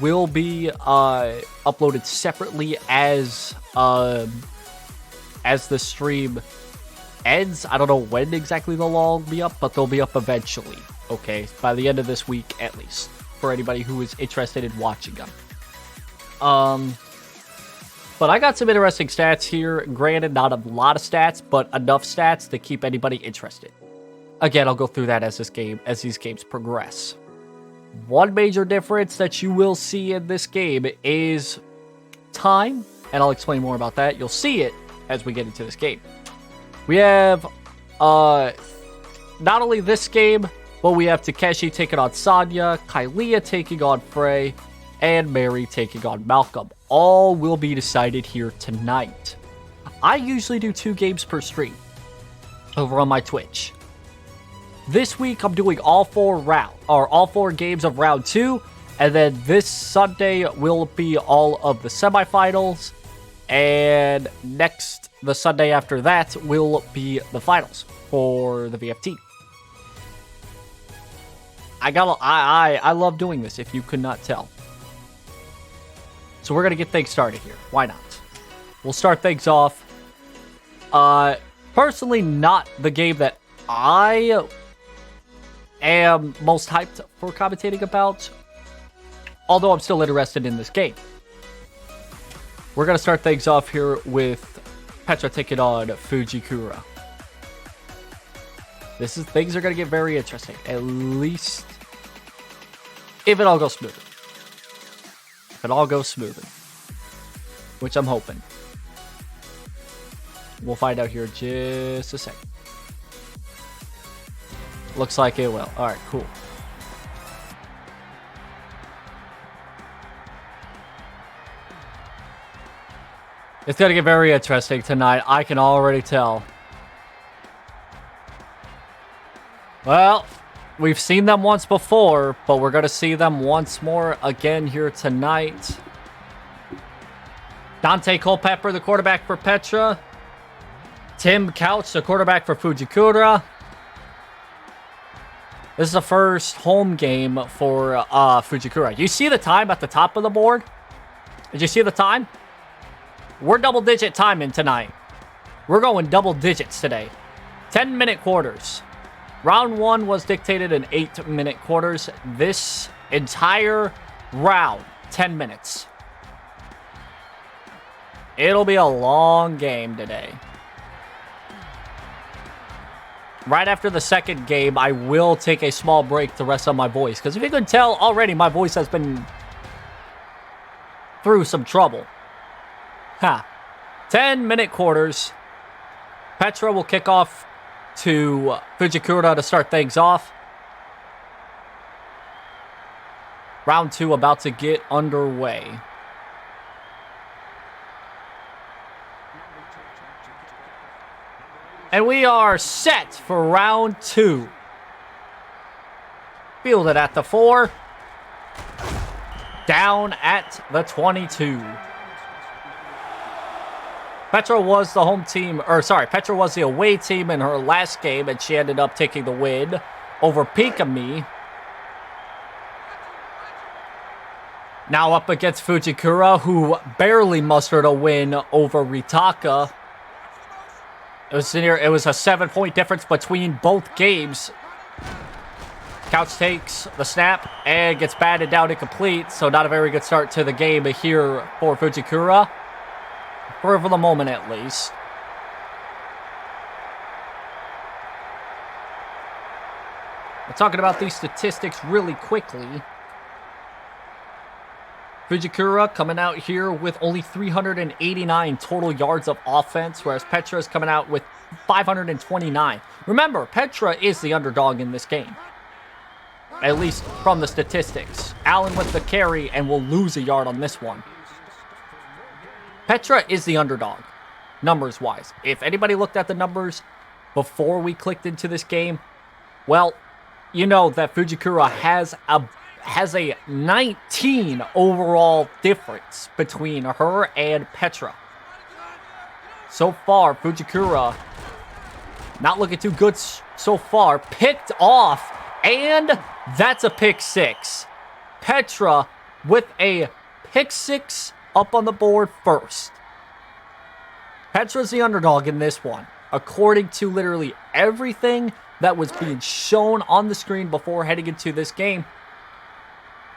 will be uploaded separately as the stream ends. I don't know when exactly they'll all be up, but they'll be up eventually. Okay, by the end of this week at least, for anybody who is interested in watching them. But I got some interesting stats here. Granted, not a lot of stats, but enough stats to keep anybody interested. Again, I'll go through that as these games progress. One major difference that you will see in this game is time, and I'll explain more about that. You'll see it as we get into this game. We have not only this game, but we have Takeshi taking on Sanya, Kylia taking on Frey, and Mary taking on Malcolm. All will be decided here tonight. I usually do 2 games per stream over on my Twitch. This week I'm doing all 4 games of round 2, and then this Sunday will be all of the semifinals, and the Sunday after that will be the finals for the VFT. I love doing this, if you could not tell. So we're going to get things started here. Why not? We'll start things off. Personally, not the game that I am most hyped for commentating about, although I'm still interested in this game. We're going to start things off here with Petra taking on Fujikura. Things are going to get very interesting, at least if it all goes smoothly. If it all goes smoothly, which I'm hoping. We'll find out here in just a second. Looks like it will. Alright, cool. It's going to get very interesting tonight. I can already tell. Well, we've seen them once before, but we're going to see them once more again here tonight. Dante Culpepper, the quarterback for Petra. Tim Couch, the quarterback for Fujikura. This is the first home game for Fujikura. You see the time at the top of the board? Did you see the time? We're double-digit timing tonight. We're going double digits today. 10-minute quarters. Round 1 was dictated in 8-minute quarters. This entire round, 10 minutes. It'll be a long game today. Right after the second game, I will take a small break to rest on my voice. Because if you can tell already, my voice has been through some trouble. 10-minute quarters. Petra will kick off to Fujikura to start things off. Round 2 about to get underway. And we are set for round 2. Fielded at the 4. Down at the 22. Petra was the home team, Petra was the away team in her last game, and she ended up taking the win over Pikami. Now up against Fujikura, who barely mustered a win over Ritaka. It was a 7-point difference between both games. Couch takes the snap and gets batted down incomplete, so not a very good start to the game here for Fujikura. For the moment, at least. We're talking about these statistics really quickly. Fujikura coming out here with only 389 total yards of offense, whereas Petra is coming out with 529. Remember, Petra is the underdog in this game. At least from the statistics. Allen with the carry and will lose a yard on this one. Petra is the underdog, numbers-wise. If anybody looked at the numbers before we clicked into this game, well, you know that Fujikura has a 19 overall difference between her and Petra. So far, Fujikura not looking too good so far. Picked off, and that's a pick 6. Petra with a pick 6 up on the board first. Petra's the underdog in this one, according to literally everything that was being shown on the screen before heading into this game.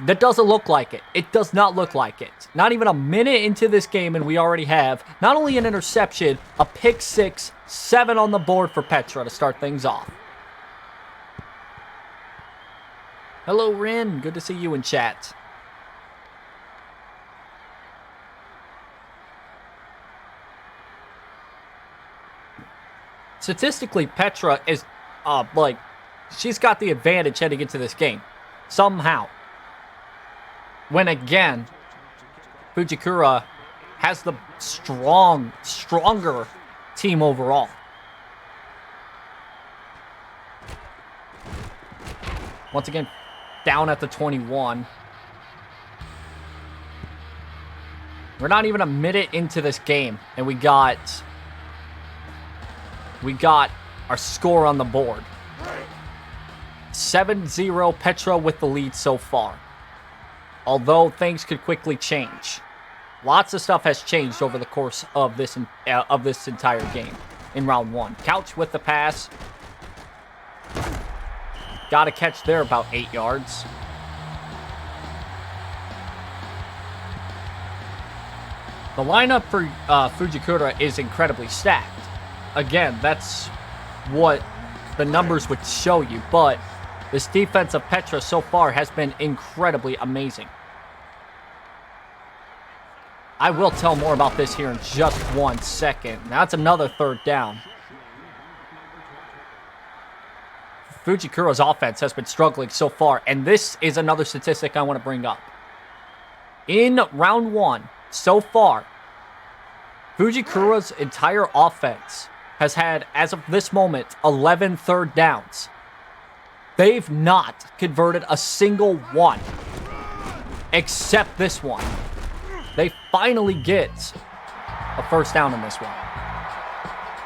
That doesn't look like it. It does not look like it. Not even a minute into this game, and we already have not only an interception, a pick 6, 7 on the board for Petra to start things off. Hello, Rin. Good to see you in chat. Statistically, Petra is, she's got the advantage heading into this game. Somehow. When again, Fujikura has the stronger team overall. Once again, down at the 21. We're not even a minute into this game, and we got our score on the board. 7-0, Petra with the lead so far. Although things could quickly change. Lots of stuff has changed over the course of this entire game in round 1. Couch with the pass. Got a catch there about 8 yards. The lineup for Fujikura is incredibly stacked. Again, that's what the numbers would show you, but this defense of Petra so far has been incredibly amazing. I will tell more about this here in just 1 second. Now that's another 3rd down. Fujikura's offense has been struggling so far, and this is another statistic I want to bring up. In round 1, so far, Fujikura's entire offense has had, as of this moment, 11 third downs. They've not converted a single one, except this one. They finally get a first down in this one.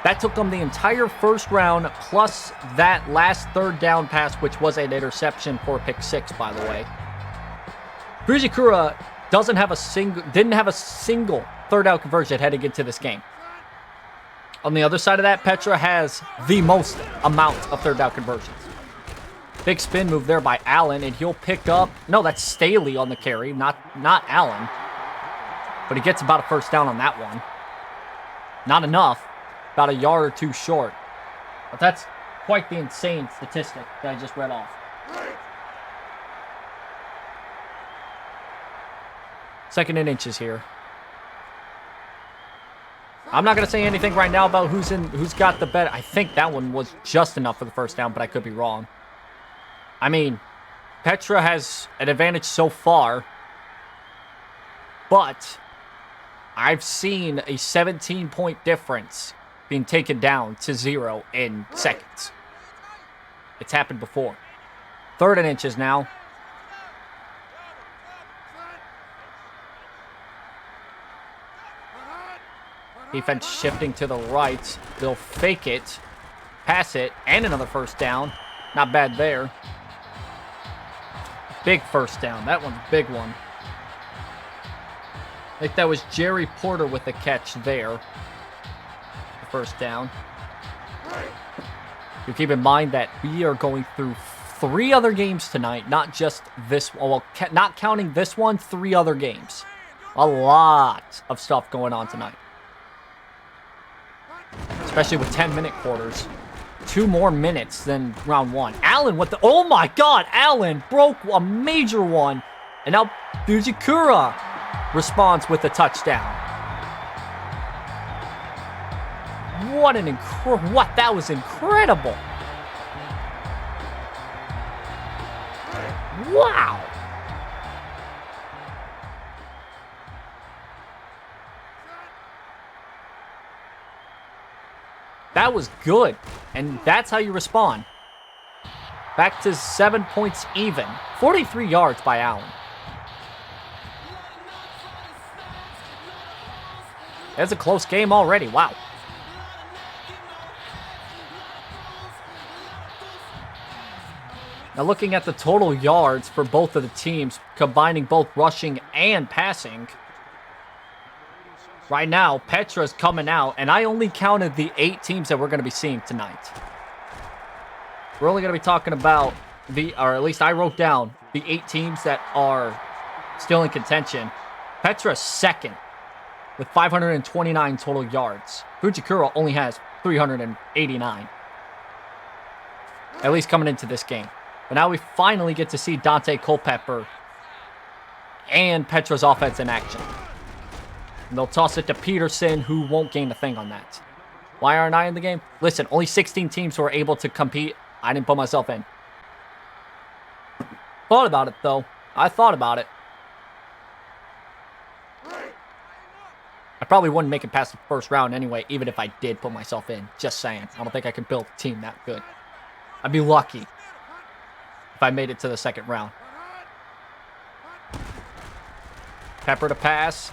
That took them the entire first round, plus that last 3rd down pass, which was an interception for a pick 6, by the way. Fujikura didn't have a single 3rd down conversion heading into this game. On the other side of that, Petra has the most amount of 3rd down conversions. Big spin move there by Allen, and he'll pick up... No, that's Staley on the carry, not Allen. But he gets about a first down on that one. Not enough. About a yard or 2 short. But that's quite the insane statistic that I just read off. 2nd and inches here. I'm not going to say anything right now about who's got the bet. I think that one was just enough for the first down, but I could be wrong. I mean, Petra has an advantage so far, but I've seen a 17-point difference being taken down to 0 in seconds. It's happened before. 3rd and inches now. Defense shifting to the right. They'll fake it, pass it, and another first down. Not bad there. Big first down. That one's a big one. I think that was Jerry Porter with the catch there. The first down. You keep in mind that we are going through 3 other games tonight, not just this one. Well, not counting this one, 3 other games. A lot of stuff going on tonight. Especially with 10-minute quarters. 2 more minutes than round 1. Allen with the... Oh my god! Allen broke a major one. And now Fujikura responds with a touchdown. What an that was incredible. Wow. That was good. And that's how you respond. Back to 7 points even. 43 yards by Allen. It's a close game already. Wow. Now looking at the total yards for both of the teams, combining both rushing and passing, right now, Petra's coming out, and I only counted the 8 teams that we're going to be seeing tonight. We're only going to be talking about or at least I wrote down the 8 teams that are still in contention. Petra's second with 529 total yards. Fujikura only has 389. At least coming into this game. But now we finally get to see Dante Culpepper and Petra's offense in action. And they'll toss it to Peterson, who won't gain a thing on that. Why aren't I in the game? Listen, only 16 teams were able to compete. I didn't put myself in. Thought about it, though. I thought about it. I probably wouldn't make it past the first round anyway, even if I did put myself in. Just saying. I don't think I can build a team that good. I'd be lucky if I made it to the second round. Pepper to pass.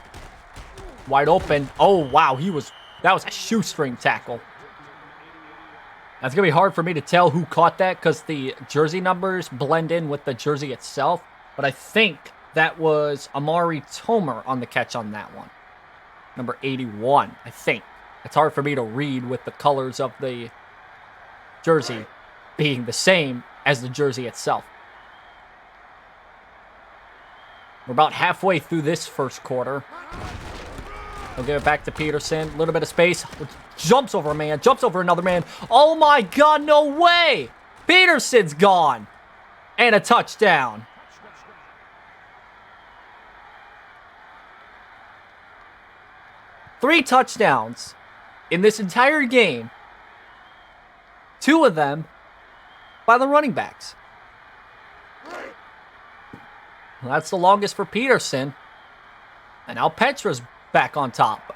Wide open. Oh, wow. That was a shoestring tackle. That's going to be hard for me to tell who caught that because the jersey numbers blend in with the jersey itself. But I think that was Amari Tomer on the catch on that one. Number 81, I think. It's hard for me to read with the colors of the jersey being the same as the jersey itself. We're about halfway through this first quarter. He'll give it back to Peterson. A little bit of space. Jumps over a man. Jumps over another man. Oh my God, no way! Peterson's gone. And a touchdown. Three touchdowns in this entire game. 2 of them by the running backs. Well, that's the longest for Peterson. And now Petra's back on top.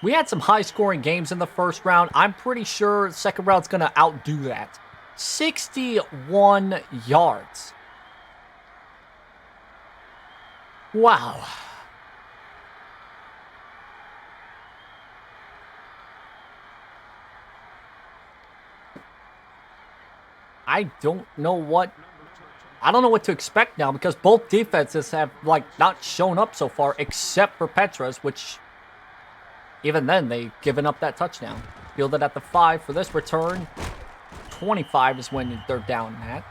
We had some high-scoring games in the first round. I'm pretty sure the second round's going to outdo that. 61 yards. Wow. I don't know what to expect now because both defenses have not shown up so far except for Petra's, which even then they've given up that touchdown. Fielded at the 5 for this return. 25 is when they're down at.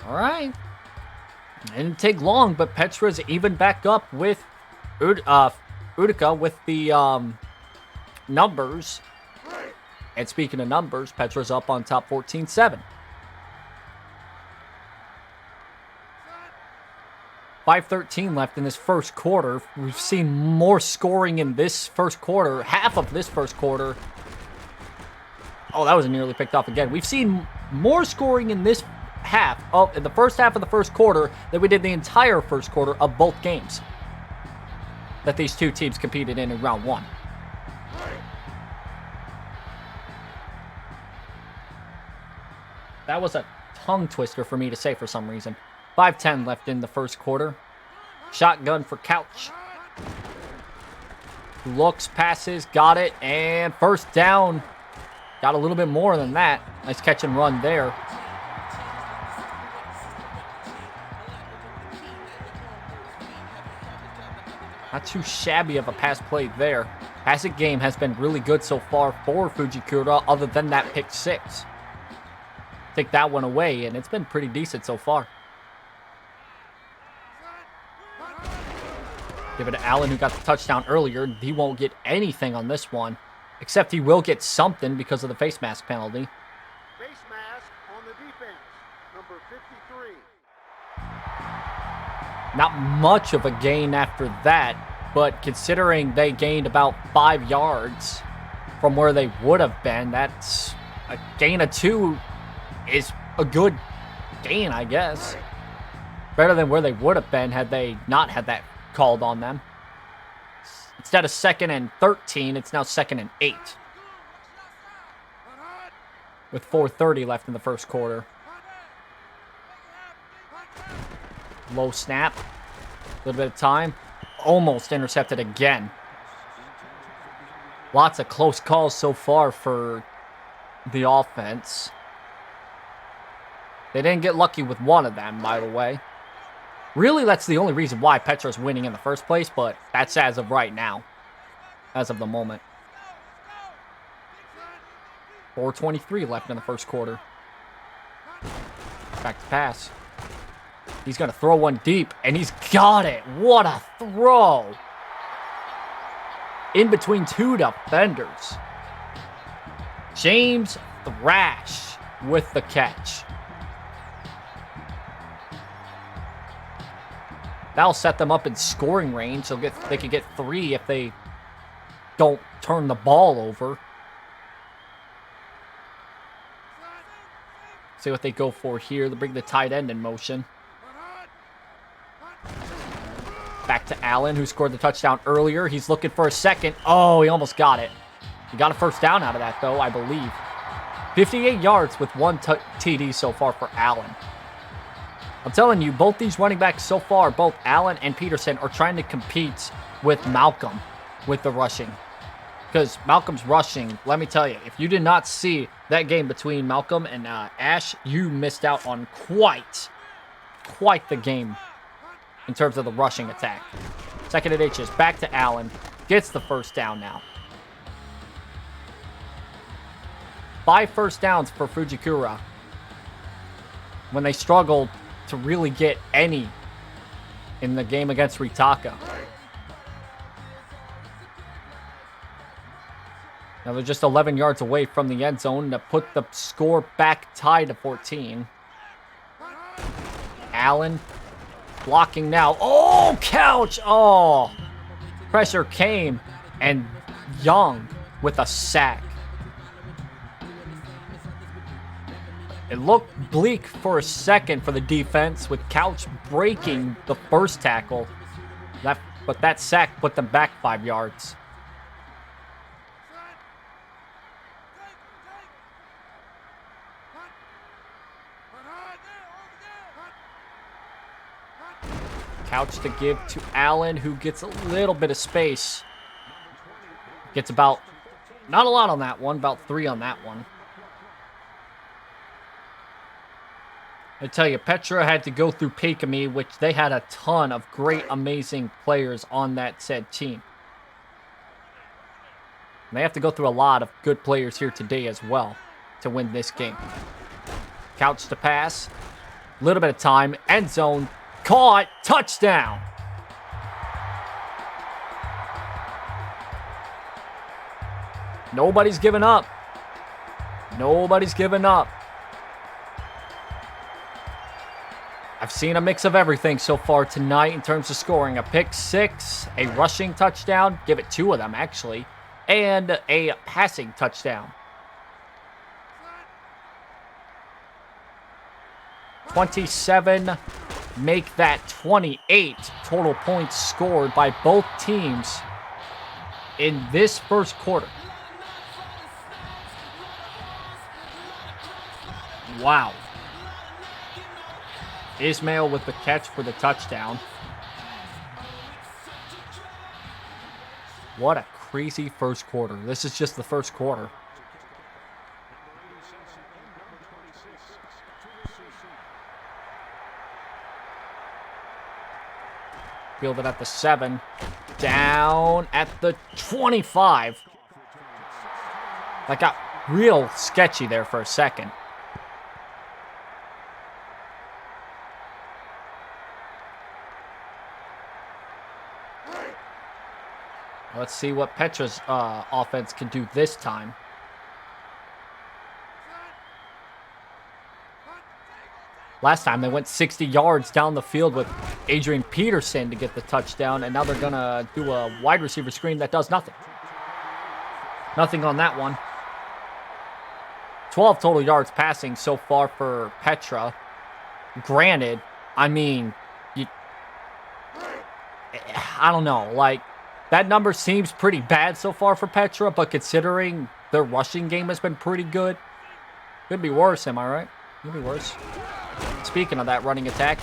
All right. Didn't take long, but Petra's even back up with Uruka with the numbers. And speaking of numbers, Petra's up on top 14-7. 5:13 left in this first quarter. We've seen more scoring in this first quarter, half of this first quarter. Oh, that was nearly picked off again. We've seen more scoring in this in the first half of the first quarter than we did the entire first quarter of both games that these two teams competed in round 1. That was a tongue twister for me to say for some reason. 5:10 left in the first quarter. Shotgun for Couch. Looks, passes, got it, and first down. Got a little bit more than that. Nice catch and run there. Not too shabby of a pass play there. Passing game has been really good so far for Fujikura, other than that pick 6. Take that one away, and it's been pretty decent so far. Give it to Allen, who got the touchdown earlier. He won't get anything on this one, except he will get something because of the face mask penalty. Face mask on the defense, number 53. Not much of a gain after that, but considering they gained about 5 yards from where they would have been, that's a gain of 2 is a good gain, I guess. Better than where they would have been had they not had that called on them. Instead of 2nd and 13, it's now 2nd and 8. With 4:30 left in the first quarter. Low snap. A little bit of time. Almost intercepted again. Lots of close calls so far for the offense. They didn't get lucky with one of them, by the way. Really, that's the only reason why Petra's winning in the first place, but that's as of right now. As of the moment. 4:23 left in the first quarter. Back to pass. He's going to throw one deep, and he's got it. What a throw. In between two defenders. James Thrash with the catch. That'll set them up in scoring range. They could get 3 if they don't turn the ball over. See what they go for here. They bring the tight end in motion. Back to Allen, who scored the touchdown earlier. He's looking for a second. Oh, he almost got it. He got a first down out of that, though, I believe. 58 yards with 1 TD so far for Allen. I'm telling you, both these running backs so far, both Allen and Peterson, are trying to compete with Malcolm with the rushing. Because Malcolm's rushing, let me tell you, if you did not see that game between Malcolm and Ash, you missed out on quite the game in terms of the rushing attack. Second and 8 is back to Allen. Gets the first down now. 5 first downs for Fujikura when they struggled to really get any in the game against Ritaka. Now they're just 11 yards away from the end zone to put the score back tied to 14. Allen blocking now. Oh, Couch! Oh! Pressure came, and Young with a sack. It looked bleak for a second for the defense with Couch breaking the first tackle. But that sack put them back 5 yards. Couch to give to Allen, who gets a little bit of space. Gets about, not a lot on that one, about 3 on that one. I tell you, Petra had to go through Pekami, which they had a ton of great, amazing players on that said team. And they have to go through a lot of good players here today as well to win this game. Couch to pass. A little bit of time. End zone. Caught. Touchdown. Nobody's giving up. Nobody's giving up. I've seen a mix of everything so far tonight in terms of scoring. A pick 6, a rushing touchdown, give it 2 of them actually, and a passing touchdown. 27 make that 28 total points scored by both teams in this first quarter. Wow. Ismail with the catch for the touchdown. What a crazy first quarter. This is just the first quarter. Fielded at the 7. Down at the 25. That got real sketchy there for a second. Let's see what Petra's offense can do this time. Last time they went 60 yards down the field with Adrian Peterson to get the touchdown, and now they're going to do a wide receiver screen that does nothing. Nothing on that one. 12 total yards passing so far for Petra. Granted, I mean, I don't know, like, that number seems pretty bad so far for Petra, but considering their rushing game has been pretty good, could be worse, am I right? Could be worse. Speaking of that running attack,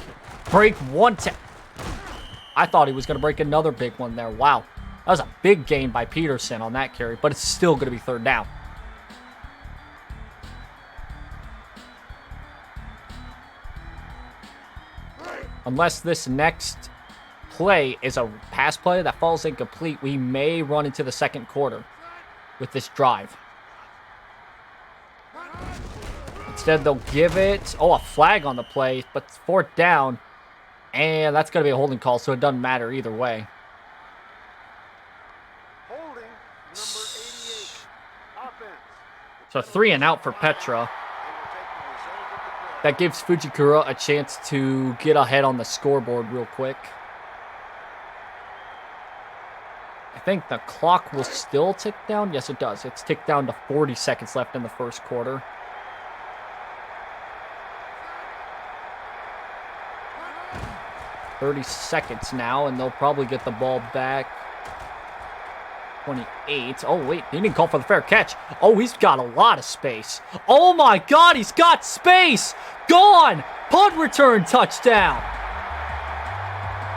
break one. I thought he was going to break another big one there. Wow. That was a big gain by Peterson on that carry, but it's still going to be third down. Unless this next play is a pass play that falls incomplete, we may run into the second quarter with this drive. Instead, they'll give it, a flag on the play, but it's fourth down, and that's going to be a holding call, so it doesn't matter either way. Holding number 88. Offense. So 3 and out for Petra. That gives Fujikura a chance to get ahead on the scoreboard real quick. I think the clock will still tick down. Yes, it does. It's ticked down to 40 seconds left in the first quarter. "30 seconds now, and they'll probably get the ball back. 28. Oh, wait. He didn't call for the fair catch. Oh, he's got a lot of space. Oh, my God. He's got space. Gone. Punt return touchdown.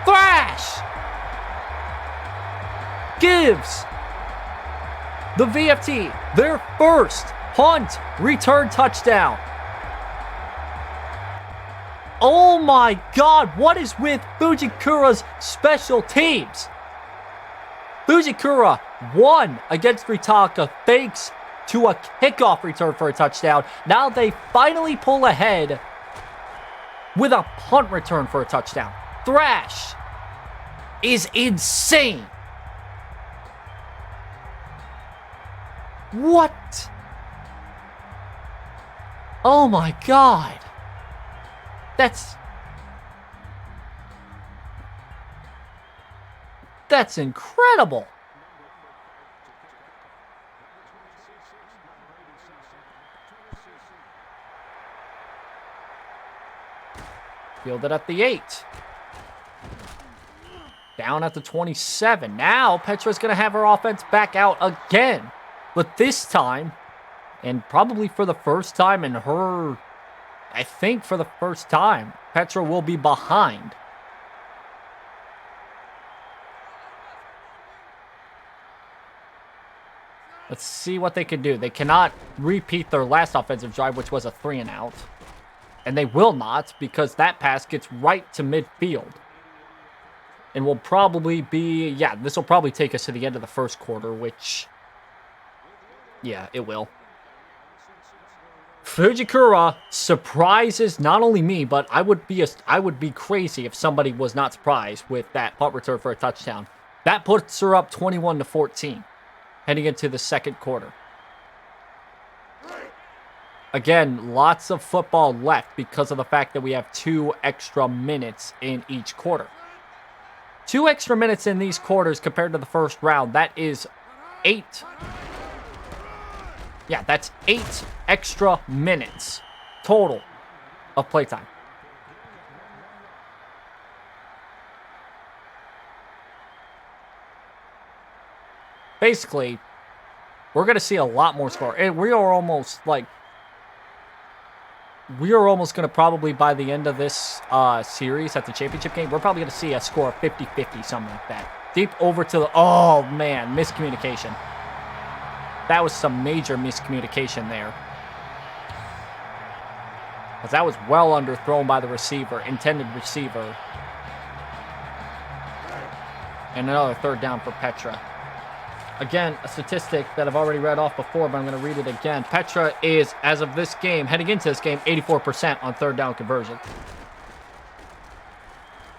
Thrash gives the VFT their first punt return touchdown. Oh, my God. What is with Fujikura's special teams? Fujikura won against Ritaka thanks to a kickoff return for a touchdown. Now they finally pull ahead with a punt return for a touchdown. Thrash is insane. What? Oh my God. That's incredible. Fielded at the 8. Down at the 27. Now Petra's going to have her offense back out again. But this time, and probably for the first time in her, I think for the first time, Petra will be behind. Let's see what they can do. They cannot repeat their last offensive drive, which was a 3 and out. And they will not, because that pass gets right to midfield. And will probably be, this will probably take us to the end of the first quarter, which, it will. Fujikura surprises not only me, but I would be crazy if somebody was not surprised with that punt return for a touchdown. That puts her up 21-14. Heading into the second quarter. Again, lots of football left because of the fact that we have 2 extra minutes in each quarter. 2 extra minutes in these quarters compared to the first round. That is 8. Yeah, that's 8 extra minutes total of playtime. Basically, we're going to see a lot more score. And we are almost going to probably, by the end of this series at the championship game, we're probably going to see a score of 50-50, something like that. Deep over to the, oh man, miscommunication. That was some major miscommunication there. Because that was well underthrown by the receiver, intended receiver. And another third down for Petra. Again, a statistic that I've already read off before, but I'm going to read it again. Petra is, as of this game, heading into this game, 84% on third down conversion.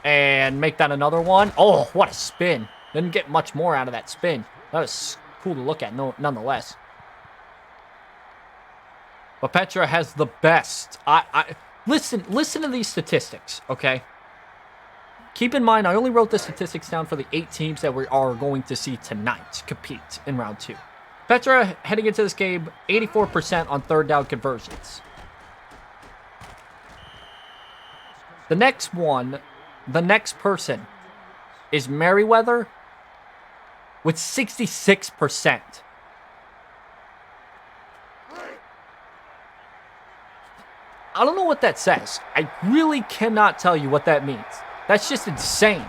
And make that another one. Oh, what a spin. Didn't get much more out of that spin. That was cool to look at, nonetheless. But Petra has the best. Listen to these statistics, okay? Keep in mind, I only wrote the statistics down for the 8 teams that we are going to see tonight compete in round 2. Petra, heading into this game, 84% on third down conversions. The next person is Merriweather with 66%. I don't know what that says. I really cannot tell you what that means. That's just insane.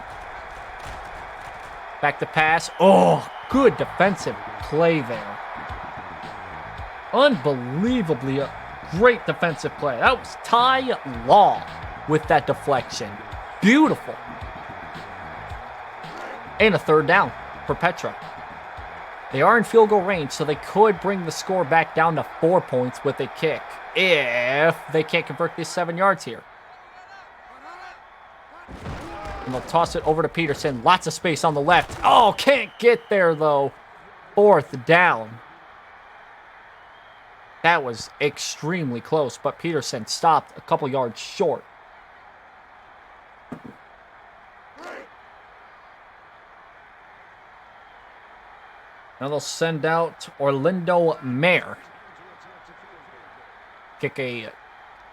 Back to pass. Oh, good defensive play there. Unbelievably great defensive play. That was Ty Law with that deflection. Beautiful. And a third down for Petra. They are in field goal range, so they could bring the score back down to 4 points with a kick if they can't convert these 7 yards here. And they'll toss it over to Peterson. Lots of space on the left. Oh, can't get there, though. 4th down. That was extremely close, but Peterson stopped a couple yards short. Now they'll send out Orlando Mayer. Kick a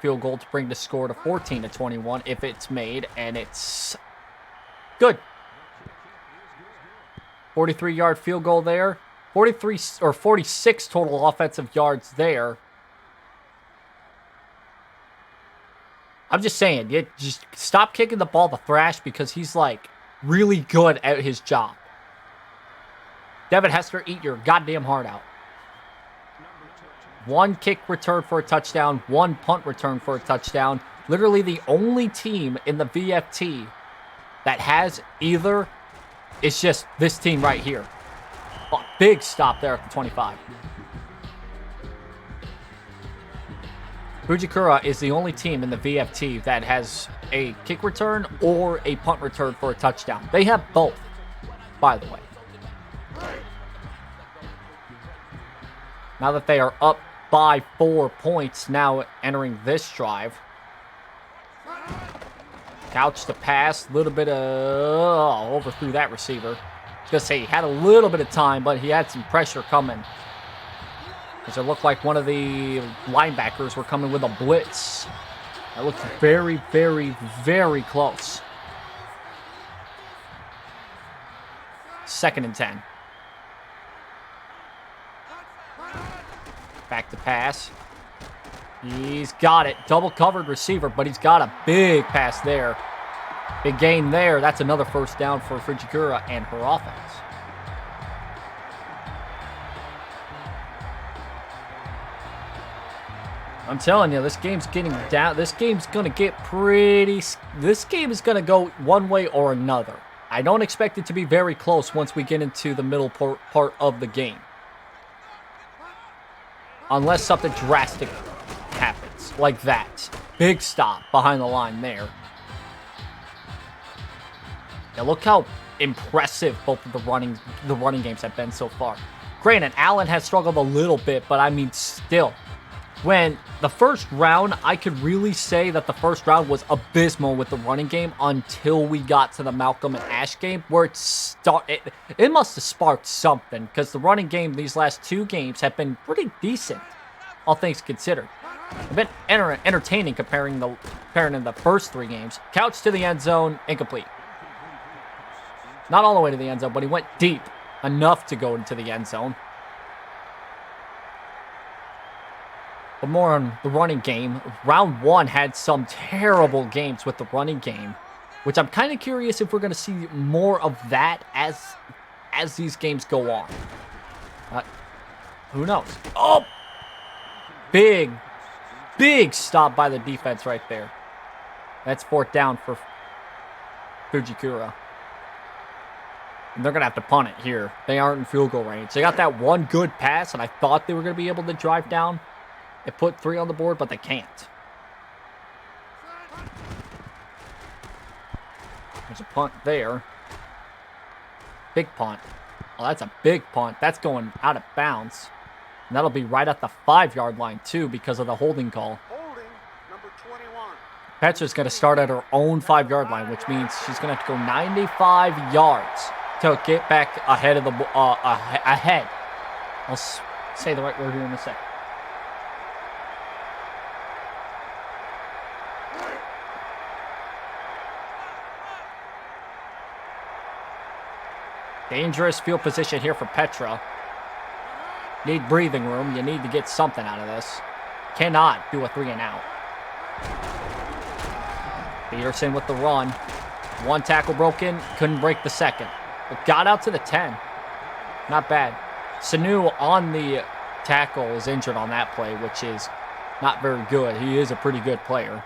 field goal to bring the score to 14-21 if it's made, and it's good. 43-yard field goal there. 43 or 46 total offensive yards there. I'm just saying, you just stop kicking the ball to Thrash because he's like really good at his job. Devin Hester, eat your goddamn heart out. 1 kick return for a touchdown, 1 punt return for a touchdown. Literally the only team in the VFT that has either is just this team right here. Oh, big stop there at the 25. Fujikura is the only team in the VFT that has a kick return or a punt return for a touchdown. They have both, by the way. Now that they are up by 4 points, now entering this drive. Couch to pass, a little bit of overthrew that receiver. Just say he had a little bit of time, but he had some pressure coming. Because it looked like one of the linebackers were coming with a blitz. That looked very, very, very close. 2nd and 10. Back to pass. He's got it. Double covered receiver, but he's got a big pass there. Big gain there. That's another 1st down for Fujikura and her offense. I'm telling you, this game's getting down. This game's going to get pretty... This game is going to go one way or another. I don't expect it to be very close once we get into the middle part of the game. Unless something drastic happens, like that. Big stop behind the line there. Now look how impressive both of the running games have been so far. Granted, Allen has struggled a little bit, but I mean still. When the first round, I could really say that the first round was abysmal with the running game until we got to the Malcolm and Ash game, where it must have sparked something, because the running game these last 2 games have been pretty decent, all things considered. They've been entertaining comparing in the first 3 games. Couch to the end zone, incomplete. Not all the way to the end zone, but he went deep enough to go into the end zone. But more on the running game. Round 1 had some terrible games with the running game, which I'm kind of curious if we're going to see more of that as these games go on. Who knows? Oh! Big stop by the defense right there. That's 4th down for Fujikura. And they're going to have to punt it here. They aren't in field goal range. They got that one good pass, and I thought they were going to be able to drive down. They put 3 on the board, but they can't. There's a punt there. Big punt. Oh, that's a big punt. That's going out of bounds. And that'll be right at the 5-yard line, too, because of the holding call. Holding, number 21. Petra's going to start at her own 5-yard line, which means she's going to have to go 95 yards to get back ahead of the ahead. I'll say the right word here in a second. Dangerous field position here for Petra. Need breathing room. You need to get something out of this. Cannot do a 3-and-out. Peterson with the run. 1 tackle broken. Couldn't break the 2nd. but got out to the 10. Not bad. Sanu on the tackle is injured on that play, which is not very good. He is a pretty good player.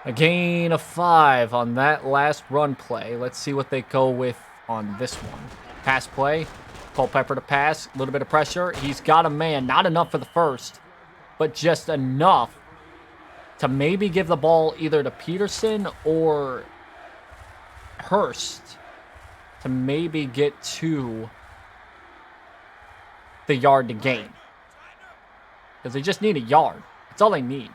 A gain of 5 on that last run play. Let's see what they go with on this one. Pass play. Culpepper to pass. A little bit of pressure. He's got a man. Not enough for the first, but just enough to maybe give the ball either to Peterson or Hurst to maybe get to the yard to gain. Because they just need a yard. That's all they need.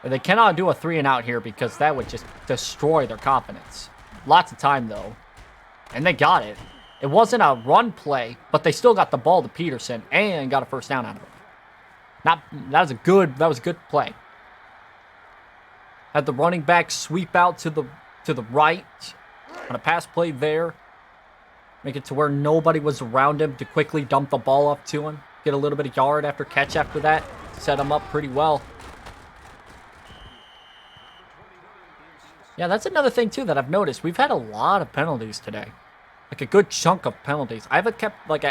They cannot do a 3 and out here because that would just destroy their confidence. Lots of time, though. And they got it. It wasn't a run play, but they still got the ball to Peterson and got a first down out of it. That was a good play. Had the running back sweep out to the right on a pass play there. Make it to where nobody was around him to quickly dump the ball up to him. Get a little bit of yard after catch after that. Set him up pretty well. Yeah, that's another thing, too, that I've noticed. We've had a lot of penalties today. Like, a good chunk of penalties. I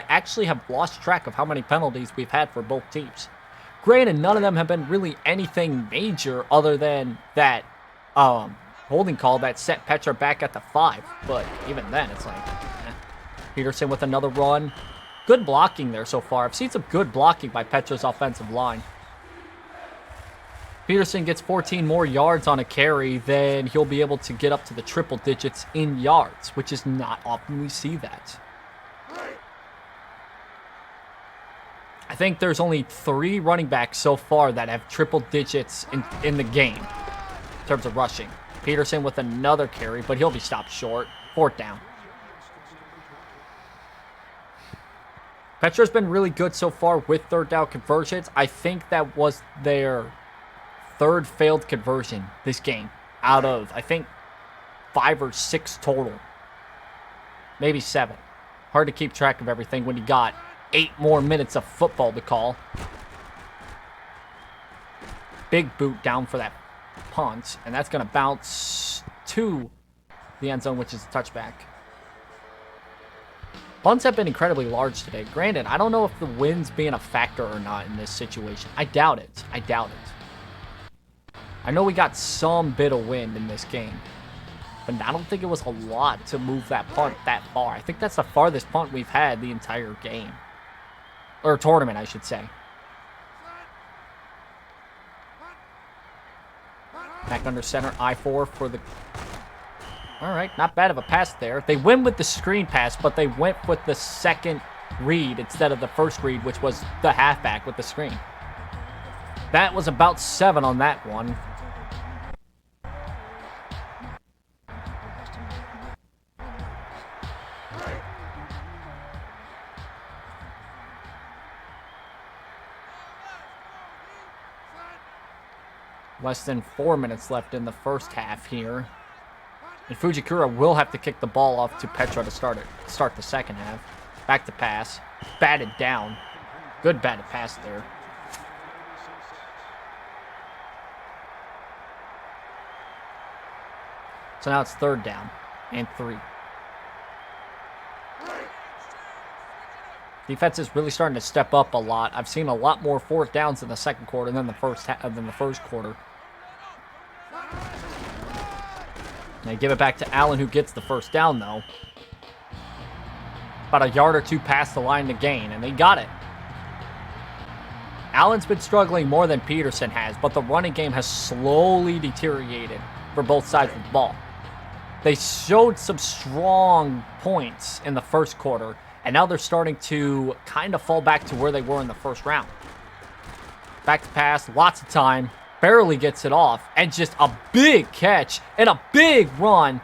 actually have lost track of how many penalties we've had for both teams. Granted, none of them have been really anything major other than that holding call that set Petra back at the 5. But even then, it's like, Peterson with another run. Good blocking there so far. I've seen some good blocking by Petra's offensive line. Peterson gets 14 more yards on a carry, then he'll be able to get up to the triple digits in yards, which is not often we see that. I think there's only 3 running backs so far that have triple digits in the game in terms of rushing. Peterson with another carry, but he'll be stopped short. 4th down. Petra's been really good so far with 3rd down conversions. I think that was their 3rd failed conversion this game out of, I think, 5 or 6 total. Maybe 7. Hard to keep track of everything when you got 8 more minutes of football to call. Big boot down for that punt, and that's going to bounce to the end zone, which is a touchback. Punts have been incredibly large today. Granted, I don't know if the wind's being a factor or not in this situation. I doubt it. I know we got some bit of wind in this game, but I don't think it was a lot to move that punt that far. I think that's the farthest punt we've had the entire game. Or tournament, I should say. Back under center, I-4 for the... All right, not bad of a pass there. They went with the screen pass, but they went with the second read instead of the first read, which was the halfback with the screen. That was about 7 on that one. Less than 4 minutes left in the first half here. And Fujikura will have to kick the ball off to Petra to start the second half. Back to pass. Batted down. Good batted pass there. So now it's 3rd down and 3. Defense is really starting to step up a lot. I've seen a lot more 4th downs in the second quarter than the first quarter. They give it back to Allen, who gets the first down, though. About a yard or 2 past the line to gain, and they got it. Allen's been struggling more than Peterson has, but the running game has slowly deteriorated for both sides of the ball. They showed some strong points in the first quarter, and now they're starting to kind of fall back to where they were in the first round. Back to pass, lots of time. Barely gets it off, and just a big catch and a big run.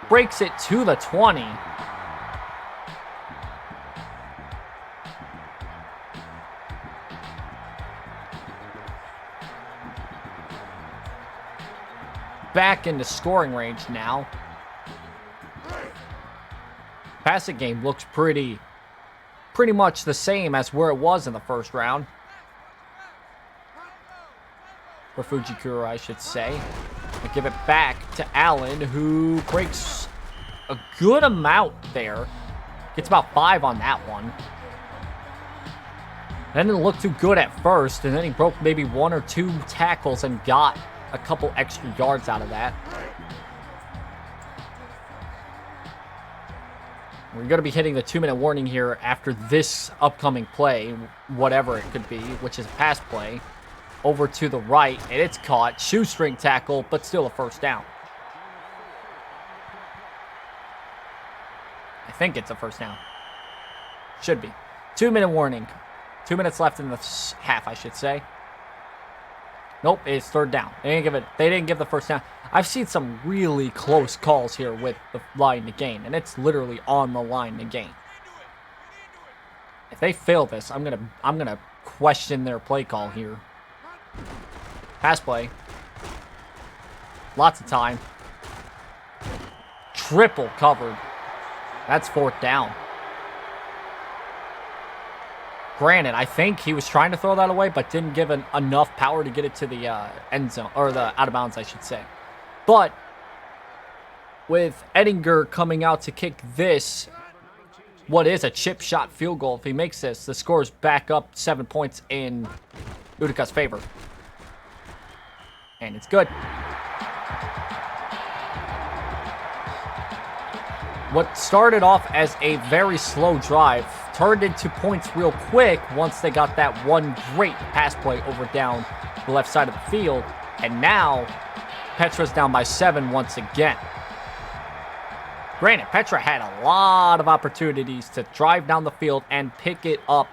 Breaks it to the 20. Back into scoring range now. Passing game looks pretty much the same as where it was in the first round. For Fujikura, I should say. They give it back to Allen, who breaks a good amount there. Gets about 5 on that one. That didn't look too good at first, and then he broke maybe 1 or 2 tackles and got a couple extra yards out of that. We're going to be hitting the 2-minute warning here after this upcoming play, whatever it could be, which is a pass play. Over to the right, and it's caught. Shoestring tackle, but still a first down. I think it's a first down. Should be. 2-minute warning. 2 minutes left in the half, I should say. Nope, it's third down. They didn't give the first down. I've seen some really close calls here with the line to gain, and it's literally on the line to gain. If they fail this, I'm gonna question their play call here. Pass play. Lots of time. Triple covered. That's fourth down. Granted, I think he was trying to throw that away, but didn't give enough power to get it to the end zone, or the out of bounds, I should say. But with Ettinger coming out to kick this, what is a chip shot field goal, if he makes this, the score's back up 7 points in Uruka's favor. And it's good. What started off as a very slow drive turned into points real quick once they got that one great pass play over down the left side of the field. And now, Petra's down by 7 once again. Granted, Petra had a lot of opportunities to drive down the field and pick up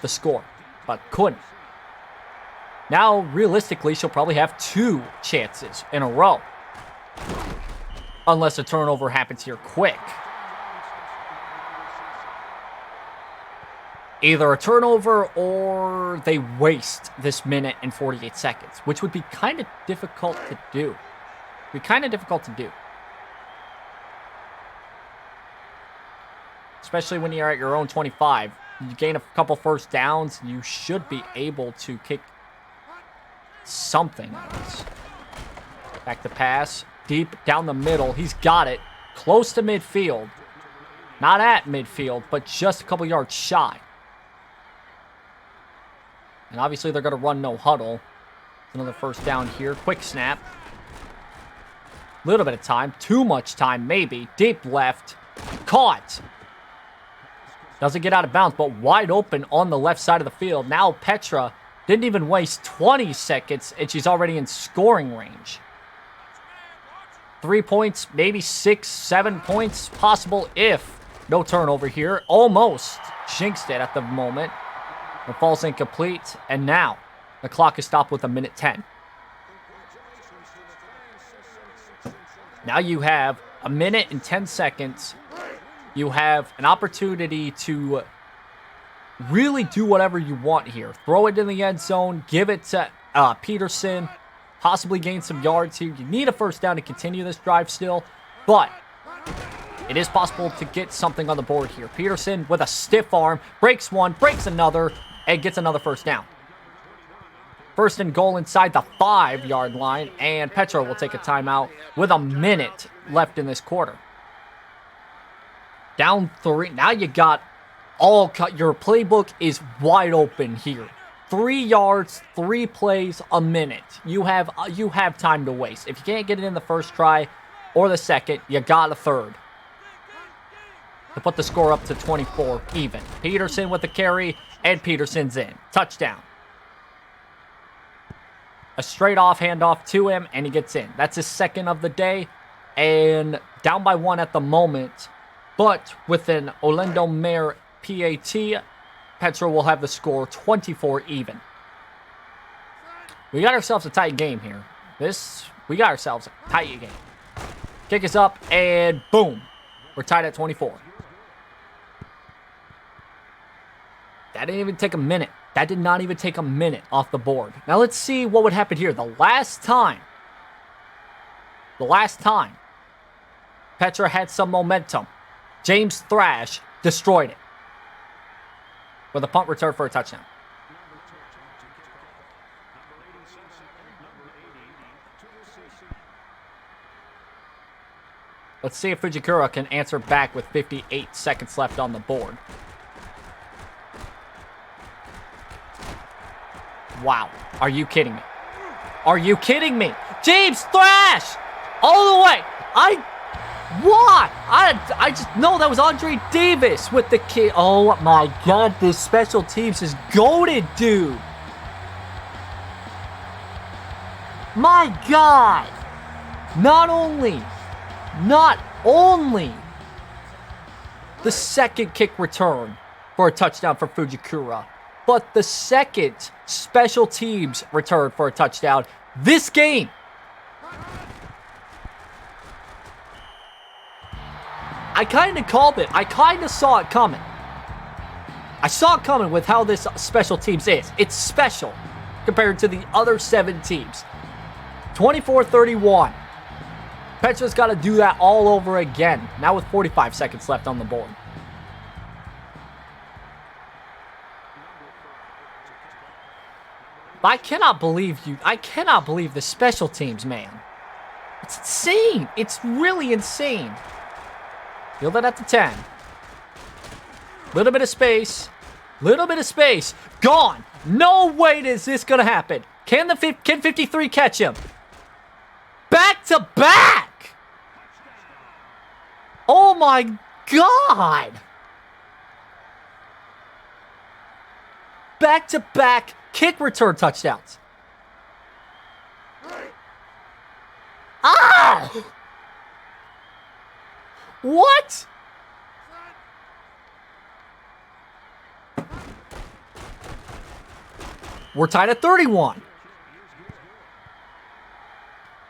the score, but couldn't. Now, realistically, she'll probably have 2 chances in a row. Unless a turnover happens here quick. Either a turnover or they waste this minute and 48 seconds, which would be kind of difficult to do. Especially when you're at your own 25. You gain a couple first downs, you should be able to kick something else. Back to pass. Deep down the middle. He's got it. Close to midfield. Not at midfield, but just a couple yards shy. And obviously they're going to run no huddle. Another first down here. Quick snap. Little bit of time. Too much time, maybe. Deep left. Caught. Doesn't get out of bounds, but wide open on the left side of the field. Now Petra didn't even waste 20 seconds, and she's already in scoring range. 3 points, maybe 6, 7 points possible if no turnover here. Almost jinxed it at the moment. It falls incomplete, and now the clock is stopped with 1:10. Now you have 1:10 seconds. You have an opportunity to really do whatever you want here. Throw it in the end zone. Give it to Peterson. Possibly gain some yards here. You need a first down to continue this drive still. But it is possible to get something on the board here. Peterson with a stiff arm. Breaks one. Breaks another. And gets another first down. First and goal inside the 5-yard line. And Petra will take a timeout with 1 minute left in this quarter. Down 3. Now you got all cut. Your playbook is wide open here. 3 yards, 3 plays, a minute. You have time to waste. If you can't get it in the first try or the second, you got a third. To put the score up to 24 even. Peterson with the carry, and Peterson's in. Touchdown. A straight off handoff to him, and he gets in. That's his second of the day, and down by 1 at the moment. But with an Orlando Mare PAT, Petra will have the score 24 even. We got ourselves a tight game here. We got ourselves a tight game. Kick is up, and boom. We're tied at 24. That didn't even take a minute. That did not even take a minute off the board. Now let's see what would happen here. The last time Petra had some momentum, James Thrash destroyed it with a punt return for a touchdown. Let's see if Fujikura can answer back with 58 seconds left on the board. Wow. Are you kidding me? Are you kidding me? James Thrash! All the way! Why? I just know that was Andre Davis with the kid. Oh my god, this special teams is goated, dude. My god. Not only the second kick return for a touchdown for Fujikura, but the second special teams return for a touchdown this game. I kind of called it. I kind of saw it coming. I saw it coming with how this special teams is. It's special compared to the other 7 teams. 24-31. Petra's got to do that all over again. Now with 45 seconds left on the board. I cannot believe the special teams, man. It's insane. It's really insane. Field it at the 10. Little bit of space. Little bit of space. Gone. No way is this going to happen. Can 53 catch him? Back to back. Oh my god. Back to back kick return touchdowns. Ah! What? We're tied at 31.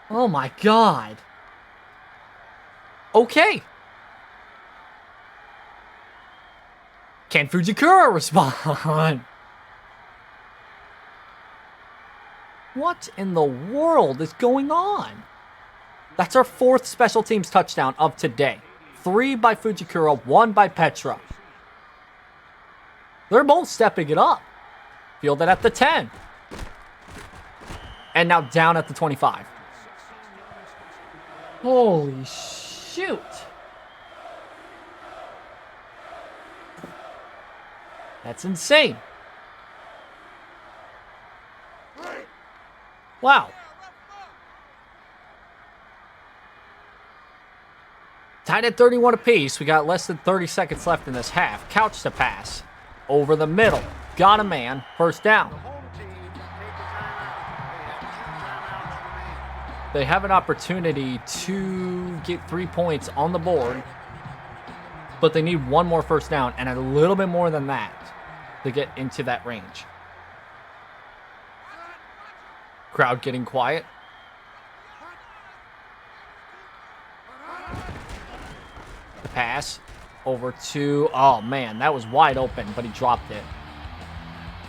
Oh my god. Okay. Can Fujikura respond? What in the world is going on? That's our 4th special teams touchdown of today. 3 by Fujikura, 1 by Petra. They're both stepping it up. Fielded at the 10. And now down at the 25. Holy shoot. That's insane. Wow. Tied at 31 apiece. We got less than 30 seconds left in this half. Couch to pass. Over the middle. Got a man. First down. They have an opportunity to get 3 points on the board, but they need 1 more first down and a little bit more than that to get into that range. Crowd getting quiet. The pass over to, oh man, that was wide open, but he dropped it.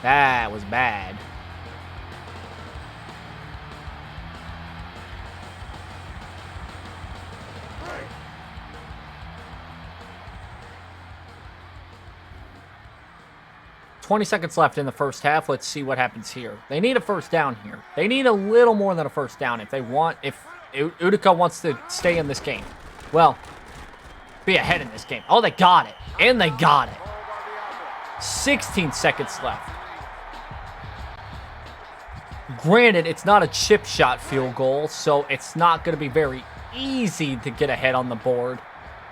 That was bad. $20 seconds left in the first half. Let's see what happens here. They need a first down here. They need a little more than a first down if Uruka wants to stay in this game. Well, be ahead in this game. Oh, they got it. And they got it. 16 seconds left. Granted, it's not a chip shot field goal, so it's not going to be very easy to get ahead on the board.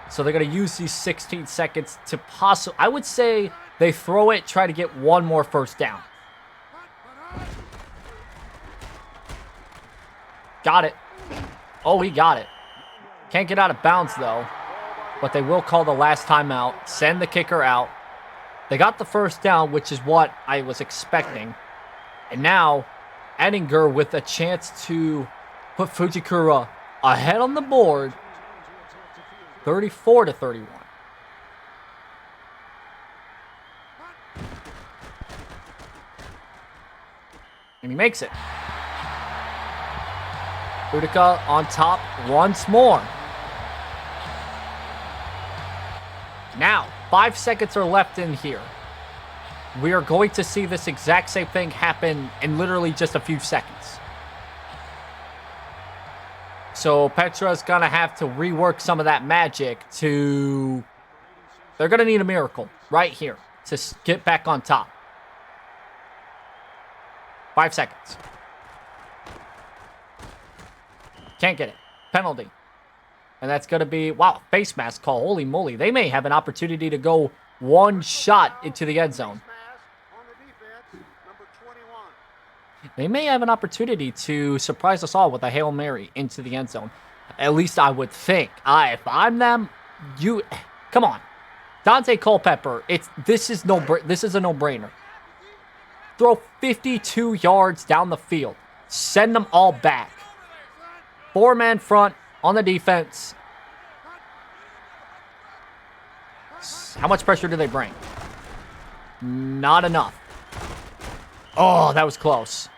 So they're going to use these 16 seconds to possibly, I would say they throw it, try to get 1 more first down. Got it. Oh, he got it. Can't get out of bounds, though. But they will call the last timeout, send the kicker out. They got the first down, which is what I was expecting. And now, Ettinger with a chance to put Fujikura ahead on the board, 34-31. And he makes it. Uruka on top once more. Now, 5 seconds are left in here. We are going to see this exact same thing happen in literally just a few seconds. So Petra's going to have to rework some of that magic to... They're going to need a miracle right here to get back on top. 5 seconds. Can't get it. Penalty. And that's going to be... Wow, face mask call. Holy moly. They may have an opportunity to go one shot into the end zone. They may have an opportunity to surprise us all with a Hail Mary into the end zone. At least I would think. If I'm them, you... Come on. Dante Culpepper, this is a no-brainer. Throw 52 yards down the field. Send them all back. 4-man front on the defense. How much pressure do they bring? Not enough. Oh, that was close.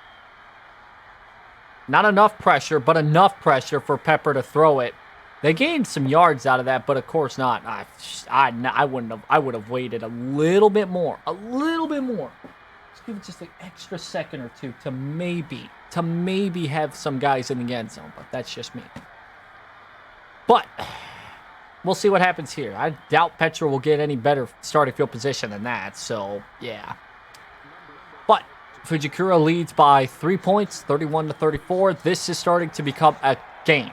Not enough pressure, but enough pressure for Pepper to throw it. They gained some yards out of that, but of course not. I would have waited a little bit more. A little bit more. Just give it just an extra second or two to maybe have some guys in the end zone, but that's just me. But we'll see what happens here. I doubt Petra will get any better starting field position than that, so yeah. But Fujikura leads by 3 points, 31-34. This is starting to become a game.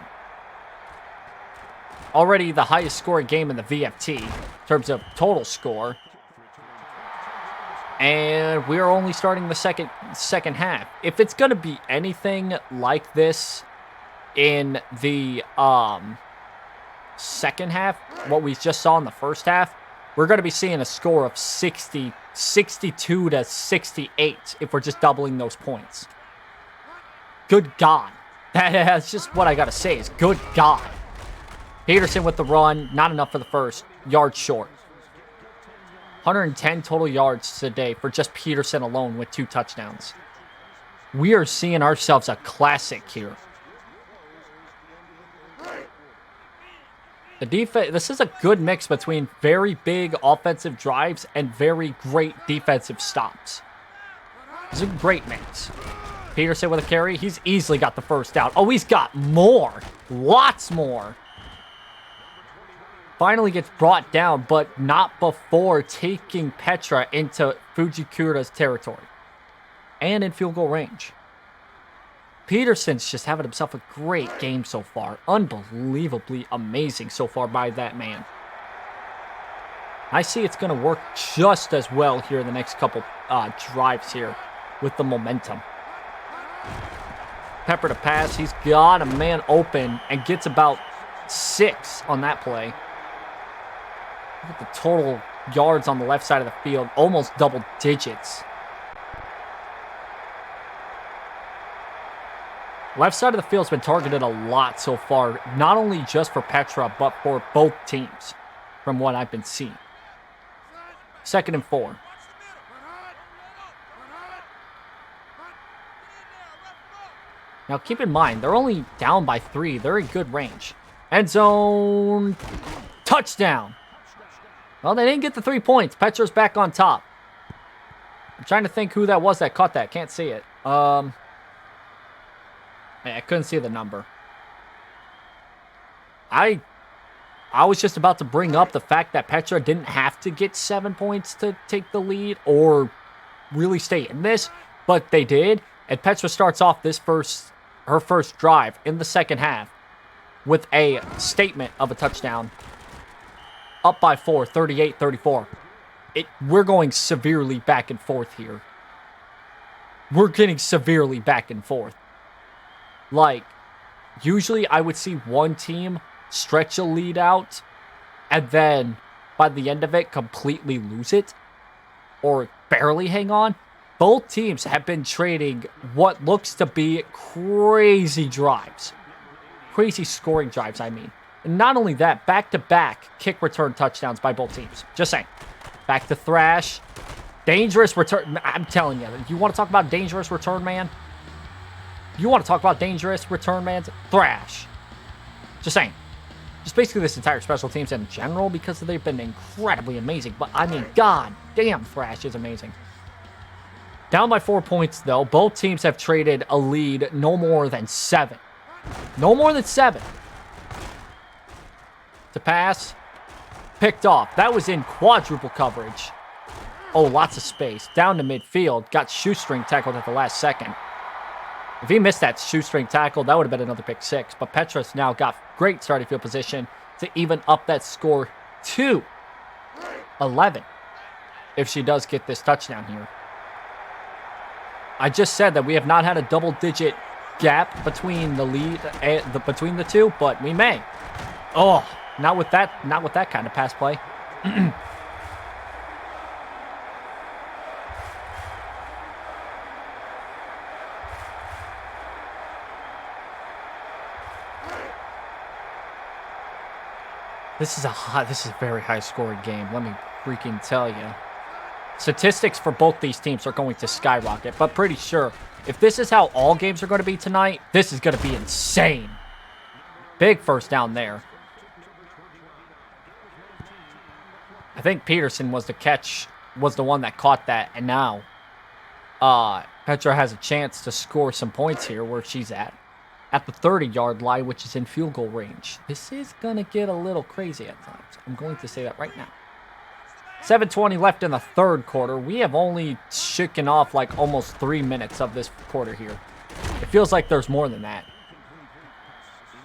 Already the highest scoring game in the VFT in terms of total score. And we are only starting the second half. If it's going to be anything like this in the second half, what we just saw in the first half, we're going to be seeing a score of 62 to 68 if we're just doubling those points. Good God. That's just what I got to say is good God. Peterson with the run, not enough for the first. Yards short. 110 total yards today for just Peterson alone with 2 touchdowns. We are seeing ourselves a classic here. The defense, this is a good mix between very big offensive drives and very great defensive stops. It's a great mix. Peterson with a carry. He's easily got the first down. Oh, he's got more. Lots more. Finally gets brought down, but not before taking Petra into Fujikura's territory. And in field goal range. Peterson's just having himself a great game so far. Unbelievably amazing so far by that man. I see it's going to work just as well here in the next couple drives here with the momentum. Pepper to pass. He's got a man open and gets about 6 on that play. Look at the total yards on the left side of the field. Almost double digits. Left side of the field's been targeted a lot so far. Not only just for Petra, but for both teams. From what I've been seeing. 2nd and 4. Now keep in mind, they're only down by 3. They're in good range. End zone. Touchdown. Well, they didn't get the 3 points. Petra's back on top. I'm trying to think who that was that caught that. Can't see it. I couldn't see the number. I was just about to bring up the fact that Petra didn't have to get 7 points to take the lead or really stay in this, but they did. And Petra starts off her first drive in the second half with a statement of a touchdown. Up by 4, 38-34. We're going severely back and forth here. We're getting severely back and forth. Like, usually I would see one team stretch a lead out and then by the end of it completely lose it or barely hang on. Both teams have been trading what looks to be crazy drives. Crazy scoring drives, I mean. And not only that, back-to-back kick return touchdowns by both teams. Just saying. Back to Thrash. Dangerous return. I'm telling you, you want to talk about dangerous return, man? You want to talk about dangerous return, man? Thrash. Just saying. Just basically this entire special teams in general because they've been incredibly amazing. But, I mean, god damn, Thrash is amazing. Down by 4 points, though. Both teams have traded a lead no more than 7. No more than 7. To pass. Picked off. That was in quadruple coverage. Oh, lots of space. Down to midfield. Got shoestring tackled at the last second. If he missed that shoestring tackle, that would have been another pick 6. But Petra's now got great starting field position to even up that score to 11. If she does get this touchdown here. I just said that we have not had a double-digit gap between the lead between the two, but we may. Oh, not with that kind of pass play. This is a very high-scoring game. Let me freaking tell you. Statistics for both these teams are going to skyrocket, but pretty sure if this is how all games are going to be tonight, this is going to be insane. Big first down there. I think Peterson was the one that caught that, and now Petra has a chance to score some points here where she's at the 30-yard line, which is in field goal range. This is going to get a little crazy at times. I'm going to say that right now. 7:20 left in the third quarter. We have only shaken off like almost 3 minutes of this quarter here. It feels like there's more than that.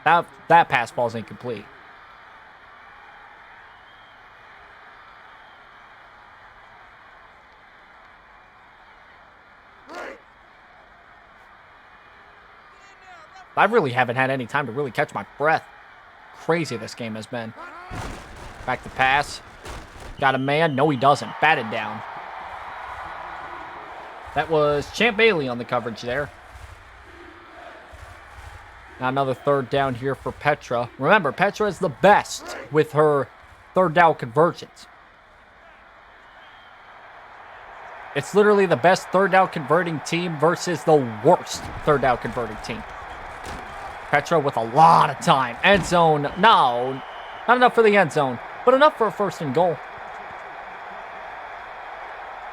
That pass ball is incomplete. I really haven't had any time to really catch my breath. Crazy this game has been. Back to pass. Got a man? No, he doesn't. Batted down. That was Champ Bailey on the coverage there. Now another third down here for Petra. Remember, Petra is the best with her third down conversions. It's literally the best third down converting team versus the worst third down converting team. Petra with a lot of time. End zone. No, not enough for the end zone, but enough for a first and goal.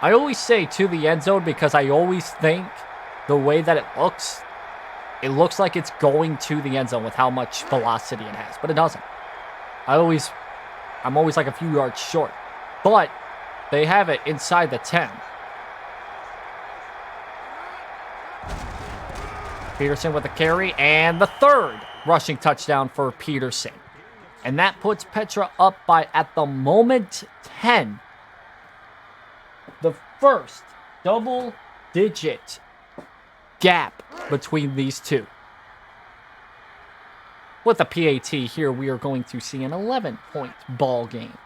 I always say to the end zone because I always think the way that it looks like it's going to the end zone with how much velocity it has, but it doesn't. I'm always like a few yards short, but they have it inside the 10. Peterson with the carry and the third rushing touchdown for Peterson. And that puts Petra up by, at the moment, 10. The first double-digit gap between these two. With a PAT here, we are going to see an 11-point ball game.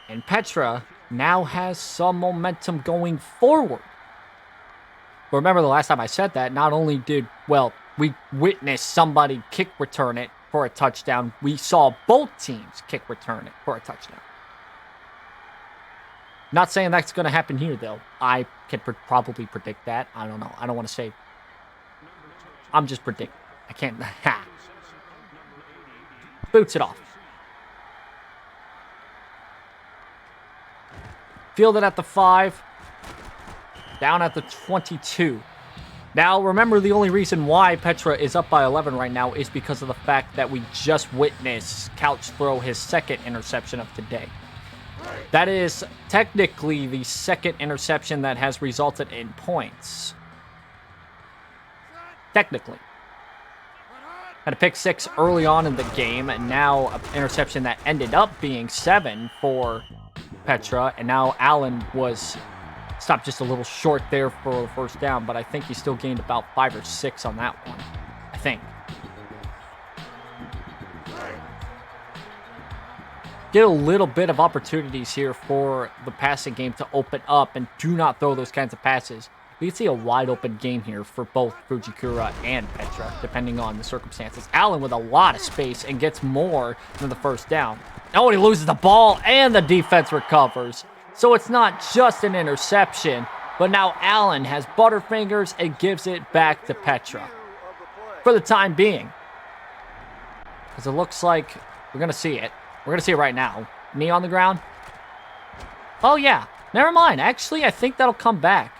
And Petra now has some momentum going forward. But remember the last time I said that, not only did, we witnessed somebody kick return it for a touchdown, we saw both teams kick return it for a touchdown. Not saying that's going to happen here, though. I can probably predict that. I don't know. I don't want to say. I'm just predicting. I can't. Boots it off. Fielded at the 5. Down at the 22. Now, remember, the only reason why Petra is up by 11 right now is because of the fact that we just witnessed Couch throw his second interception of today. That is technically the second interception that has resulted in points. Technically. Had a pick 6 early on in the game, and now an interception that ended up being 7 for Petra, and now Allen was stopped just a little short there for the first down, but I think he still gained about 5 or 6 on that one. I think. Get a little bit of opportunities here for the passing game to open up, and do not throw those kinds of passes. We can see a wide open game here for both Fujikura and Petra, depending on the circumstances. Allen with a lot of space and gets more than the first down. Oh, he loses the ball and the defense recovers. So it's not just an interception, but now Allen has butterfingers and gives it back to Petra. For the time being. Because it looks like we're going to see it. We're going to see it right now. Knee on the ground. Oh, yeah. Never mind. Actually, I think that'll come back.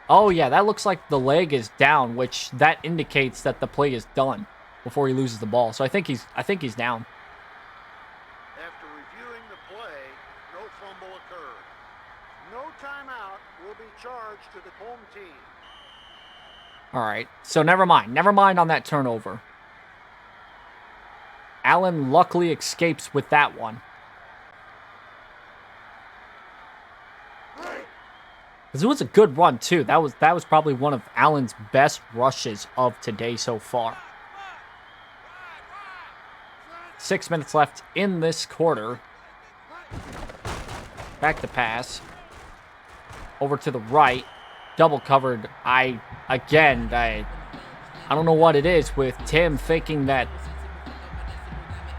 Oh, yeah, that looks like the leg is down, which that indicates that the play is done before he loses the ball. So I think he's down. After reviewing the play, no fumble occurred. No timeout will be charged to the home team. All right, so never mind. Never mind on that turnover. Allen luckily escapes with that one. Because it was a good run, too. That was probably one of Allen's best rushes of today so far. 6 minutes left in this quarter. Back to pass. Over to the right. Double covered. I don't know what it is with Tim thinking that